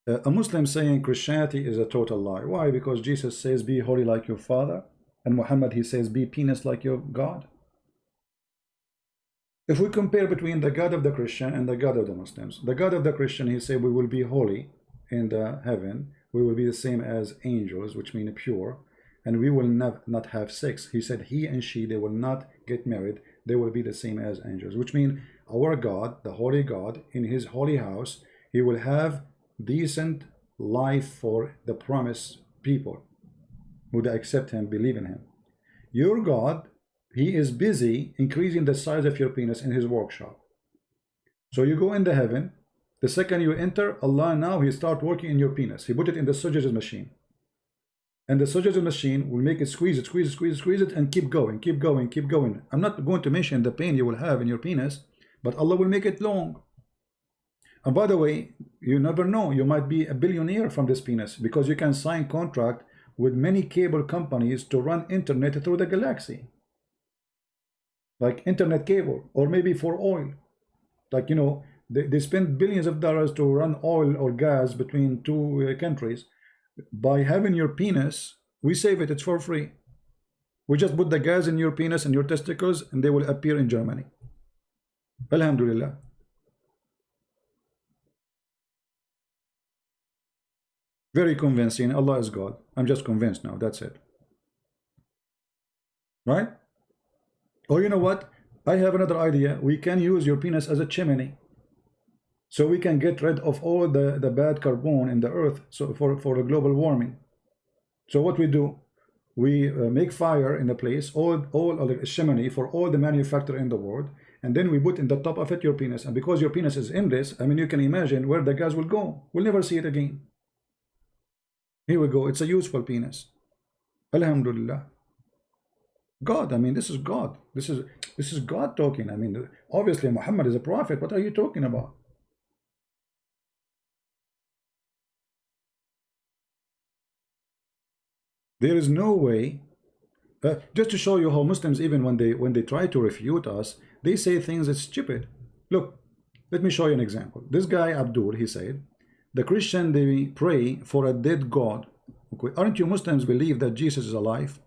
A Muslim saying Christianity is a total lie. Why? Because Jesus says be holy like your father, and Muhammad, he says be penis like your God. If we compare between the God of the Christian and the God of the Muslims, the God of the Christian, he said we will be holy in the heaven, we will be the same as angels, which mean pure, and we will not have sex. He said he and she, they will not get married, they will be the same as angels, which mean our God, the holy God, in his holy house, he will have decent life for the promised people who accept him, believe in him. Your God, he is busy increasing the size of your penis in his workshop. So you go into heaven, the second you enter, Allah now, he start working in your penis. He put it in the Sujud machine. And the Sujud machine will make it squeeze it, squeeze it, squeeze it, squeeze it, and keep going, keep going, keep going. I'm not going to mention the pain you will have in your penis, but Allah will make it long. And by the way, you never know, you might be a billionaire from this penis, because you can sign contract with many cable companies to run internet through the galaxy. Like internet cable, or maybe for oil. Like, you know, they spend billions of dollars to run oil or gas between two countries. By having your penis, we save it, it's for free. We just put the gas in your penis and your testicles, and they will appear in Germany. Alhamdulillah. Very convincing. Allah is God. I'm just convinced now. That's it. Right? Or you know what? I have another idea. We can use your penis as a chimney. So we can get rid of all the bad carbon in the earth, so for the global warming. So what we do, we make fire in the place, all a chimney for all the manufacturer in the world, and then we put in the top of it your penis. And because your penis is endless, I mean, you can imagine where the gas will go. We'll never see it again. Here we go. It's a useful penis. Alhamdulillah. God, I mean, this is God. This is God talking. I mean, obviously Muhammad is a prophet. What are you talking about? There is no way. Just to show you how Muslims, even when they try to refute us, they say things that's stupid. Look, let me show you an example. This guy Abdul, he said, the Christian, they pray for a dead God. Okay. Aren't you Muslims believe that Jesus is alive?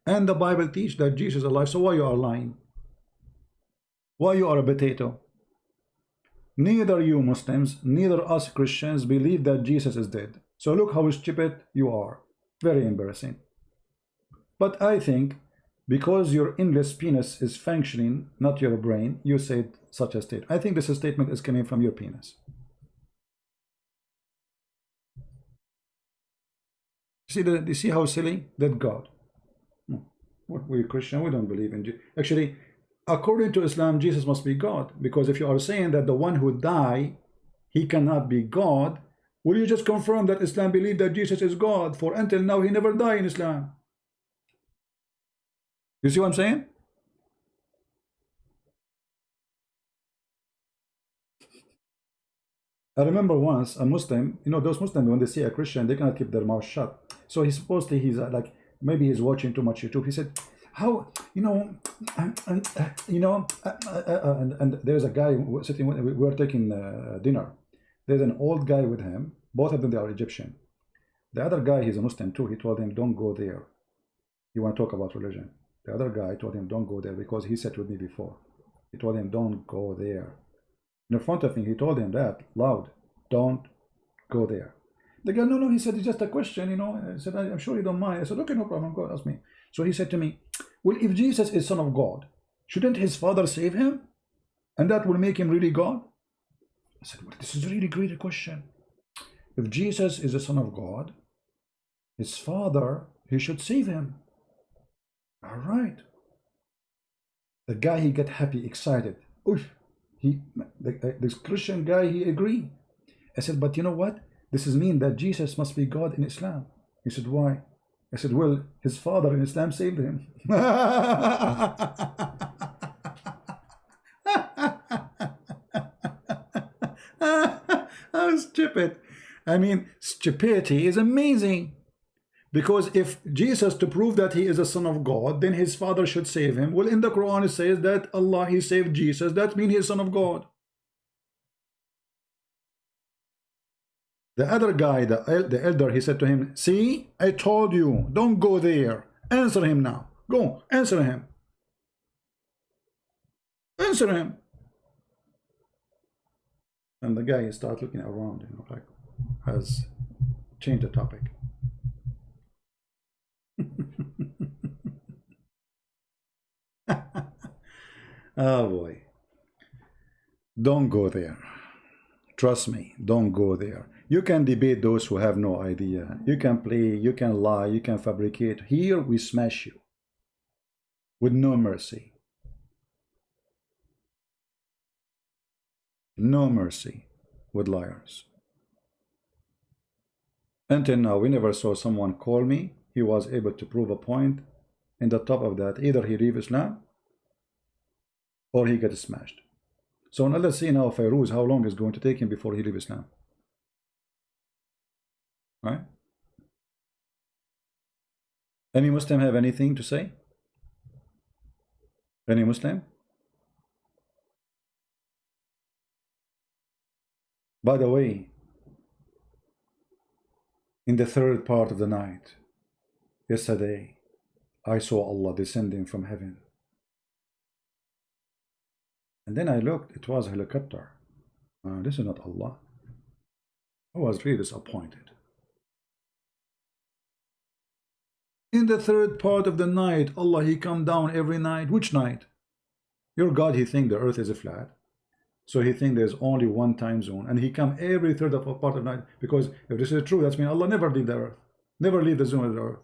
And the Bible teach that Jesus is alive. So why you are lying? Why you are a potato? Neither you Muslims, neither us Christians believe that Jesus is dead. So look how stupid you are. Very embarrassing. But I think because your endless penis is functioning, not your brain, you said such a statement. I think this statement is coming from your penis. You see how silly? That God. What we Christian, we don't believe in Jesus. Actually, according to Islam, Jesus must be God. Because if you are saying that the one who died, he cannot be God, will you just confirm that Islam believe that Jesus is God? For until now, he never died in Islam. You see what I'm saying? I remember once a Muslim, you know, those Muslims, when they see a Christian, they cannot keep their mouth shut. So he's supposedly, he's like, maybe he's watching too much YouTube. He said, how, you know, and there's a guy sitting, we were taking dinner. There's an old guy with him. Both of them, they are Egyptian. The other guy, he's a Muslim too. He told him, don't go there. You want to talk about religion. The other guy told him, don't go there, because he said with me before. He told him, don't go there. in front of him. He told him that loud, don't go there. The guy, no, he said, it's just a question, you know. I said, I'm sure you don't mind. I said, okay, no problem, go ask me. So he said to me, well, if Jesus is Son of God, shouldn't his Father save him? And that will make him really God? I said, well, this is a really great question. If Jesus is the Son of God, his Father, he should save him. All right. The guy, he got happy, excited. Oof. This Christian guy, he agreed. I said, but you know what? This is mean that Jesus must be God in Islam. He said, why? I said, well, his father in Islam saved him. How stupid. I mean, stupidity is amazing. Because if Jesus, to prove that he is a son of God, then his father should save him. Well, in the Quran it says that Allah, he saved Jesus. That means he is son of God. The other guy, the elder, he said to him, see, I told you, don't go there. Answer him now. Go, answer him. Answer him. And the guy started looking around, you know, like, has changed the topic. Oh boy. Don't go there. Trust me, don't go there. You can debate those who have no idea. You can play, you can lie, you can fabricate. Here we smash you with no mercy. No mercy with liars. Until now, we never saw someone call me. He was able to prove a point. In the top of that, either he leave Islam or he gets smashed. So now let's see now Fairuz, how long is going to take him before he leave Islam. Right? Any Muslim have anything to say? Any Muslim? By the way, in the third part of the night, yesterday, I saw Allah descending from heaven. And then I looked, it was a helicopter. This is not Allah. I was really disappointed. In the third part of the night, Allah, he come down every night. Which night? Your God, he think the earth is a flat. So he think there's only one time zone. And he come every third of a part of the night. Because if this is true, that means Allah never leave the earth. Never leave the zone of the earth.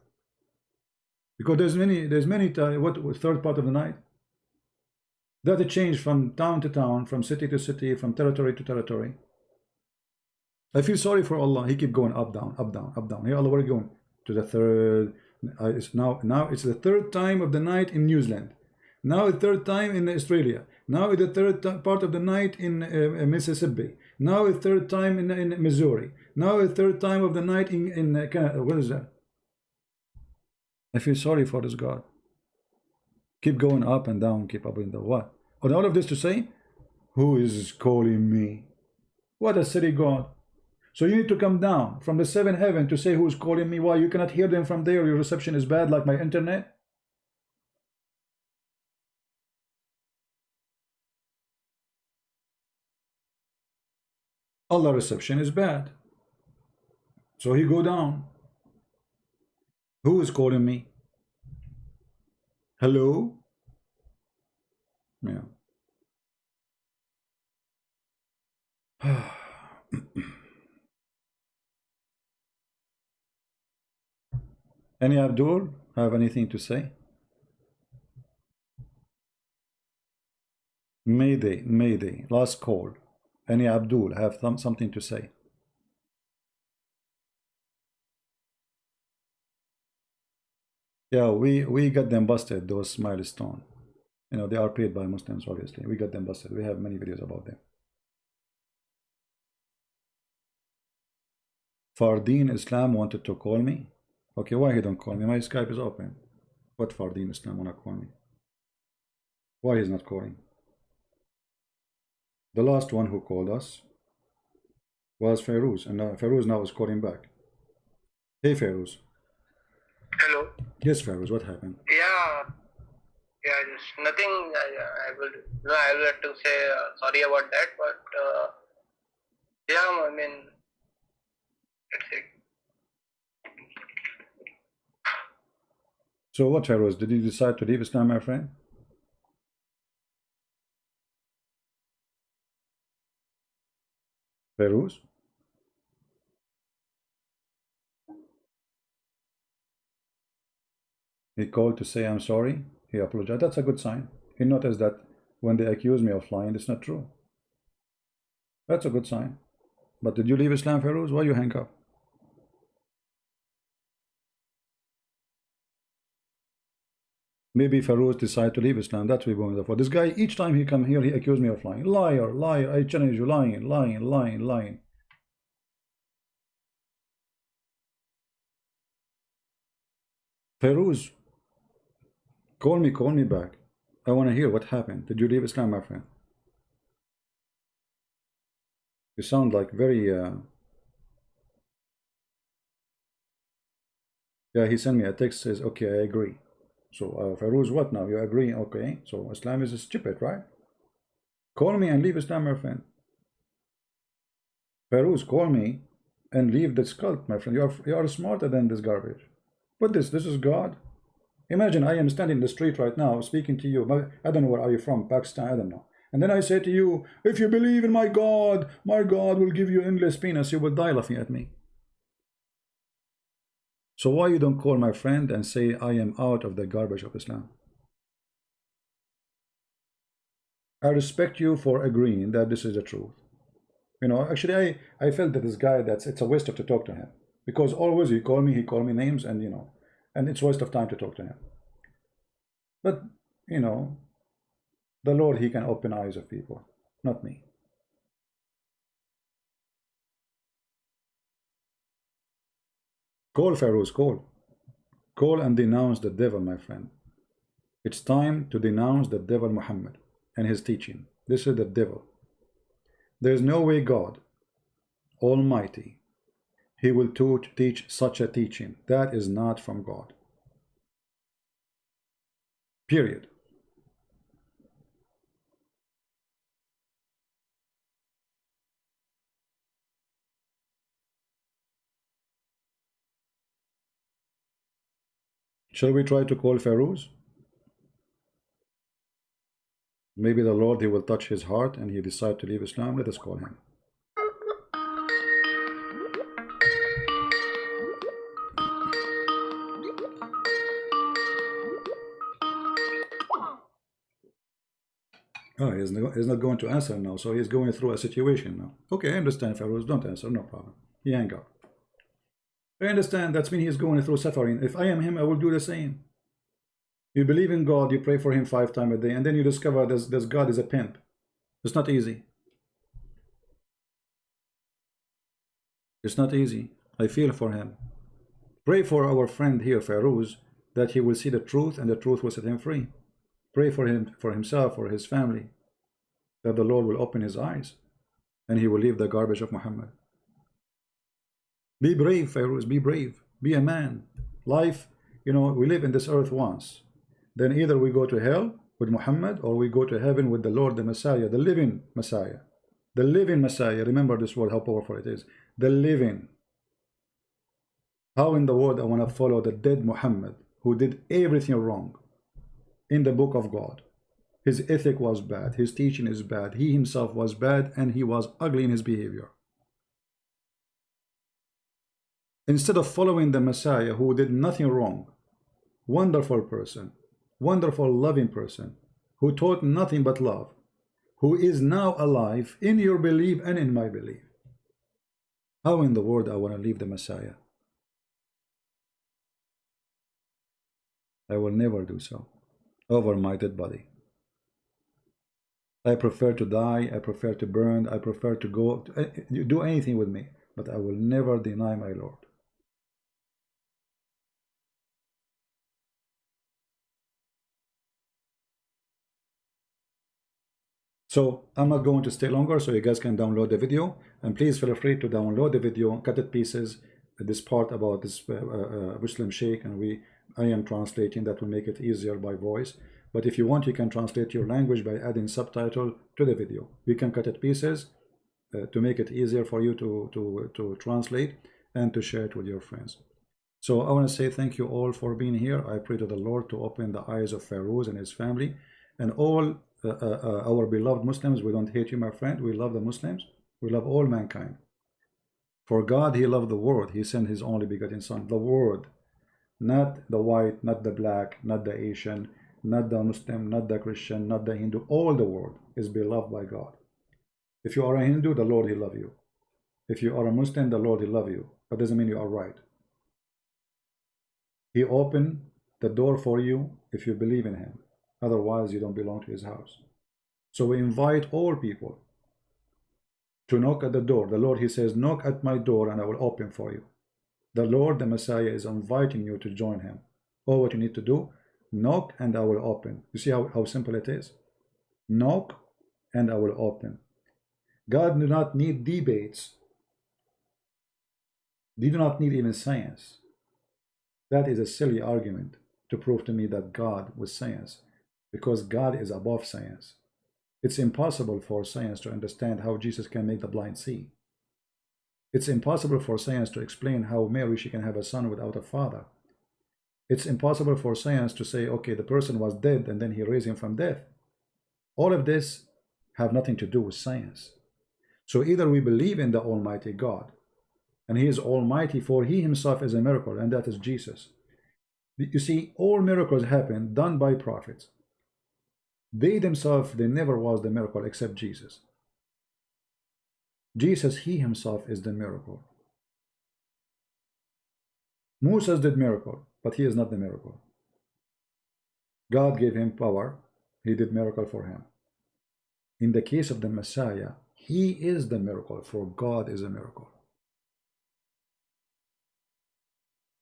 Because there's many what third part of the night? That it changed from town to town, from city to city, from territory to territory. I feel sorry for Allah. He keep going up, down, up, down, up, down. Here Allah, where are you going? To the third. Now it's the third time of the night in New Zealand. Now the third time in Australia. Now the third part of the night in Mississippi. Now the third time in Missouri. Now the third time of the night in Canada. What is that? I feel sorry for this God. Keep going up and down, keep up and down. What? And all of this to say, who is calling me? What a silly God. So you need to come down from the seventh heaven to say who is calling me. Why? You cannot hear them from there. Your reception is bad like my internet. Allah reception is bad. So he go down. Who is calling me? Hello? Yeah. Any Abdul have anything to say? Mayday, Mayday, last call. Any Abdul have something to say? Yeah, we got them busted, those Smiley Stone. You know, they are paid by Muslims, obviously. We got them busted. We have many videos about them. Fardeen Islam wanted to call me. Okay, why he don't call me? My Skype is open. What Fardeen Islam wanna call me? Why he's not calling? The last one who called us was Fairuz, and Fairuz now is calling back. Hey Fairuz. Hello. Yes, Fairuz, what happened? Yeah. Yeah, just nothing. I will. No, I will have to say sorry about that. But yeah, I mean, that's it. So what, Feroz? Did you decide to leave Islam, my friend? Feroz? He called to say I'm sorry. He apologized. That's a good sign. He noticed that when they accuse me of lying, it's not true. That's a good sign. But did you leave Islam, Feroz? Why you hang up? Maybe Feroz decided to leave Islam. That's what we're going for. This guy, each time he come here, he accused me of lying. Liar, liar. I challenge you. Lying, lying, lying, lying. Feroz, call me back. I want to hear what happened. Did you leave Islam, my friend? You sound like very... Yeah, he sent me a text, says, okay, I agree. So, Feroz, what now? You agree? Okay. So, Islam is stupid, right? Call me and leave Islam, my friend. Feroz, call me and leave this cult, my friend. You are smarter than this garbage. But this is God. Imagine I am standing in the street right now speaking to you. I don't know where are you from, Pakistan, I don't know. And then I say to you, if you believe in my God will give you endless penis. You will die laughing at me. So why you don't call my friend and say I am out of the garbage of Islam? I respect you for agreeing that this is the truth. You know, actually I felt that this guy, it's a waste of to talk to him. Because always he call me names, and you know, and it's a waste of time to talk to him. But you know, the Lord, he can open eyes of people, not me. Call Feroz, call. Call and denounce the devil, my friend. It's time to denounce the devil Muhammad and his teaching. This is the devil. There is no way God Almighty, he will teach such a teaching. That is not from God. Period. Shall we try to call Feroz? Maybe the Lord, he will touch his heart and he decide to leave Islam. Let us call him. Oh, he's not going to answer now, so he's going through a situation now. Okay, I understand, Feroz. Don't answer, no problem. He hang up. I understand, that's mean he's going through suffering. If I am him, I will do the same. You believe in God, you pray for him 5 times a day, and then you discover this God is a pimp. It's not easy. It's not easy. I feel for him. Pray for our friend here, Feroz, that he will see the truth and the truth will set him free. Pray for him, for himself, for his family, that the Lord will open his eyes and he will leave the garbage of Muhammad. Be brave, Feroz, be brave. Be a man. Life, you know, we live in this earth once. Then either we go to hell with Muhammad or we go to heaven with the Lord, the Messiah, the living Messiah. The living Messiah. Remember this word, how powerful it is. The living. How in the world I want to follow the dead Muhammad who did everything wrong in the book of God? His ethic was bad. His teaching is bad. He himself was bad and he was ugly in his behavior. Instead of following the Messiah who did nothing wrong, wonderful person, wonderful loving person, who taught nothing but love, who is now alive in your belief and in my belief. How in the world I want to leave the Messiah? I will never do so over my dead body. I prefer to die, I prefer to burn, I prefer to go, do anything with me, but I will never deny my Lord. So I'm not going to stay longer, so you guys can download the video, and please feel free to download the video, cut it pieces, this part about this Muslim Sheikh, and I am translating, that will make it easier by voice. But if you want, you can translate your language by adding subtitle to the video. You can cut it pieces to make it easier for you to translate and to share it with your friends. So I want to say thank you all for being here. I pray to the Lord to open the eyes of Pharaoh and his family and all our beloved Muslims. We don't hate you, my friend. We love the Muslims. We love all mankind. For God, he loved the world. He sent his only begotten son, the world, not the white, not the black, not the Asian, not the Muslim, not the Christian, not the Hindu. All the world is beloved by God. If you are a Hindu, the Lord, he love you. If you are a Muslim, the Lord, he love you. That doesn't mean you are right. He opened the door for you if you believe in him. Otherwise, you don't belong to his house. So we invite all people to knock at the door. The Lord, he says, knock at my door and I will open for you. The Lord, the Messiah, is inviting you to join him. All what you need to do, knock and I will open. You see how simple it is? Knock and I will open. God do not need debates. They do not need even science. That is a silly argument to prove to me that God was science, because God is above science. It's impossible for science to understand how Jesus can make the blind see. It's impossible for science to explain how Mary, she can have a son without a father. It's impossible for science to say, okay, the person was dead and then he raised him from death. All of this have nothing to do with science. So either we believe in the Almighty God, and he is almighty, for he himself is a miracle, and that is Jesus. You see, all miracles happen done by prophets. They themselves, they never was the miracle except Jesus. Jesus, he himself is the miracle. Moses did miracle, but he is not the miracle. God gave him power. He did miracle for him. In the case of the Messiah, he is the miracle, for God is a miracle.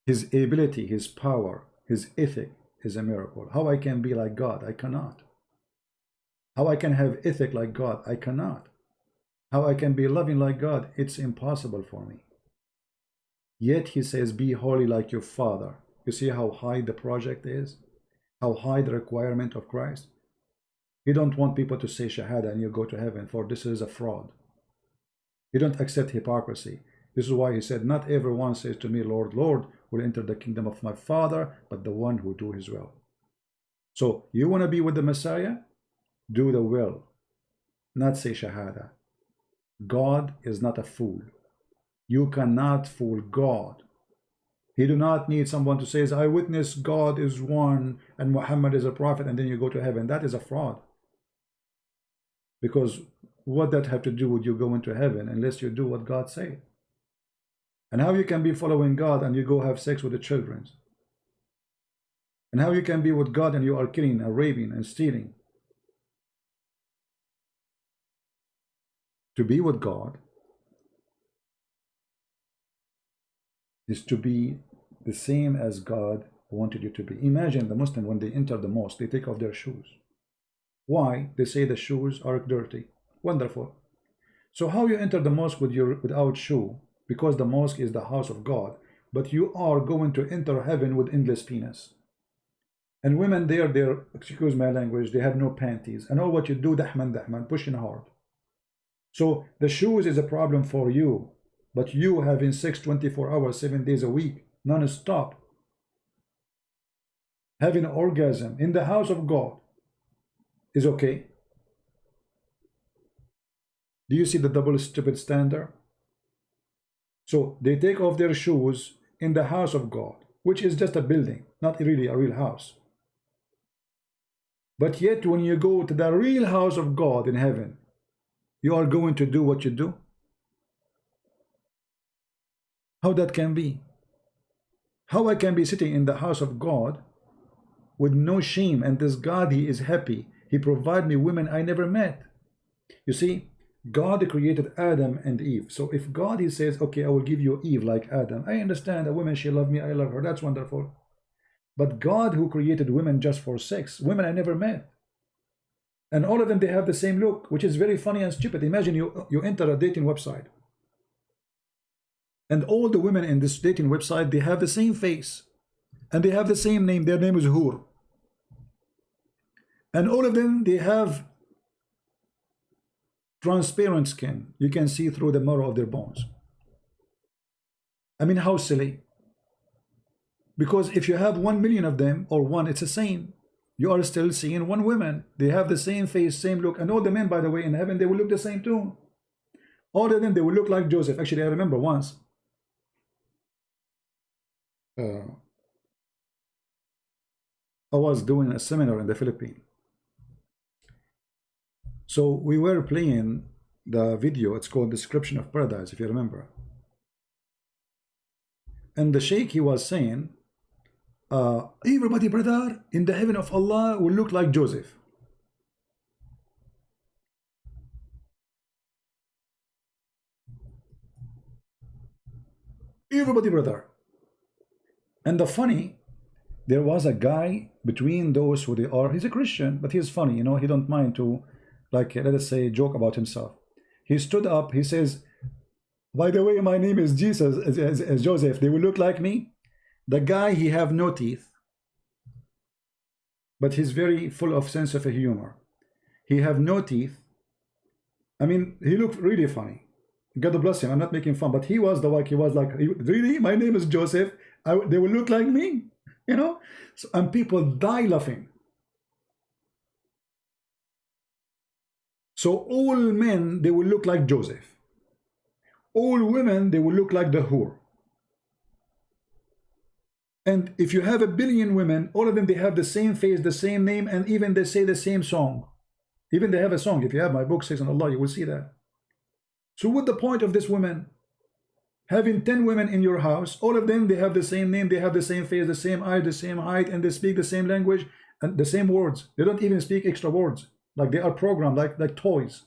His ability, his power, his ethic is a miracle. How I can be like God? I cannot. How I can have ethic like God? I cannot. How I can be loving like God? It's impossible for me. Yet he says, be holy like your Father. You see how high the project is? How high the requirement of Christ? He don't want people to say Shahada and you go to heaven, for this is a fraud. He don't accept hypocrisy. This is why he said, not everyone says to me, Lord, Lord, will enter the kingdom of my Father, but the one who do his will. So you want to be with the Messiah? Do the will, not say Shahada. God is not a fool. You cannot fool God. He do not need someone to say, I witness God is one and Muhammad is a prophet, and then you go to heaven. That is a fraud. Because what that have to do with you going to heaven unless you do what God said? And how you can be following God and you go have sex with the children? And how you can be with God and you are killing and raping and stealing? To be with God is to be the same as God wanted you to be. Imagine the Muslim, when they enter the mosque, they take off their shoes. Why? They say the shoes are dirty. Wonderful. So how you enter the mosque without shoe? Because the mosque is the house of God, but you are going to enter heaven with endless penis. And women there, excuse my language, they have no panties. And all what you do, dahman, pushing hard. So the shoes is a problem for you, but you having sex 24 hours, 7 days a week, non-stop, having an orgasm in the house of God is okay. Do you see the double stupid standard? So they take off their shoes in the house of God, which is just a building, not really a real house. But yet when you go to the real house of God in heaven, you are going to do what you do? How that can be? How I can be sitting in the house of God with no shame, and this God, he is happy. He provide me women I never met. You see, God created Adam and Eve. So if God, he says, okay, I will give you Eve like Adam. I understand a woman, she loved me, I love her. That's wonderful. But God, who created women just for sex, women I never met. And all of them, they have the same look, which is very funny and stupid. Imagine you enter a dating website. And all the women in this dating website, they have the same face. And they have the same name. Their name is Hur. And all of them, they have transparent skin. You can see through the marrow of their bones. I mean, how silly. Because if you have 1 million of them, or one, it's the same. You are still seeing one woman. They have the same face, same look. And all the men, by the way, in heaven, they will look the same too. All of them, they will look like Joseph. Actually, I remember once. I was doing a seminar in the Philippines. So we were playing the video. It's called Description of Paradise, if you remember. And the Sheikh, he was saying, everybody, brother, in the heaven of Allah will look like Joseph. Everybody, brother. And the funny, there was a guy between those who they are, he's a Christian, but he's funny, you know, he don't mind to, like, let us say, joke about himself. He stood up, he says, by the way, my name is Jesus, as Joseph, they will look like me. The guy, he have no teeth, but he's very full of sense of humor. He have no teeth. I mean, he looked really funny. God bless him. I'm not making fun, but he was like, really, my name is Joseph. They will look like me, you know. So, and people die laughing. So all men, they will look like Joseph. All women, they will look like the whore. And if you have 1 billion women, all of them, they have the same face, the same name, and even they say the same song. Even they have a song. If you have my book, Sex and Allah, you will see that. So what's the point of this woman? Having 10 women in your house, all of them, they have the same name, they have the same face, the same eye, the same height, and they speak the same language and the same words. They don't even speak extra words. Like they are programmed, like toys.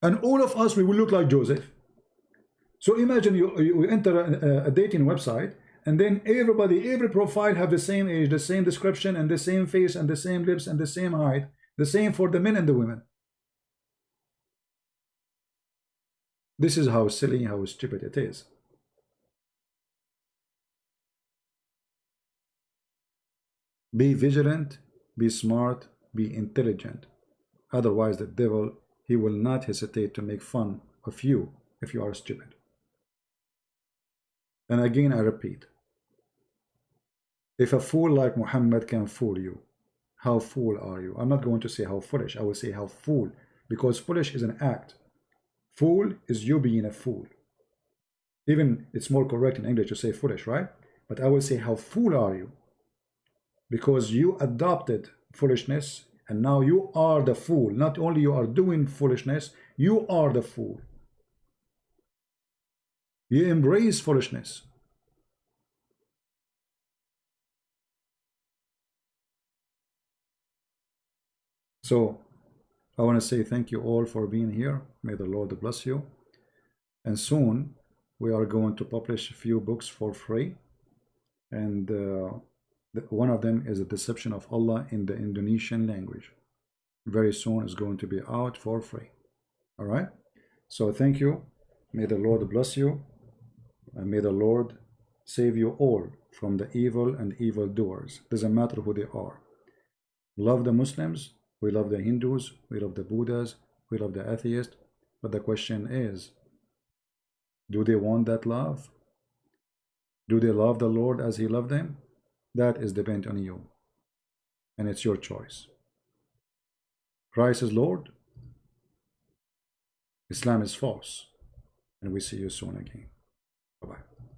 And all of us, we will look like Joseph. So imagine you enter a dating website, and then every profile have the same age, the same description, and the same face, and the same lips, and the same height. The same for the men and the women. This is how silly, how stupid it is. Be vigilant, be smart, be intelligent. Otherwise, the devil, he will not hesitate to make fun of you if you are stupid. And again, I repeat, if a fool like Muhammad can fool you, how fool are you? I'm not going to say how foolish, I will say how fool, because foolish is an act. Fool is you being a fool. Even it's more correct in English to say foolish, right? But I will say how fool are you? Because you adopted foolishness, and now you are the fool. Not only you are doing foolishness, you are the fool. You embrace foolishness. So I want to say thank you all for being here. May the Lord bless you. And soon we are going to publish a few books for free. And one of them is The Deception of Allah in the Indonesian language. Very soon it's going to be out for free. All right. So thank you. May the Lord bless you. And may the Lord save you all from the evil and evildoers. Doesn't matter who they are. Love the Muslims. We love the Hindus. We love the Buddhas. We love the atheists. But the question is, do they want that love? Do they love the Lord as He loved them? That is dependent on you. And it's your choice. Christ is Lord. Islam is false. And we see you soon again. Bye-bye.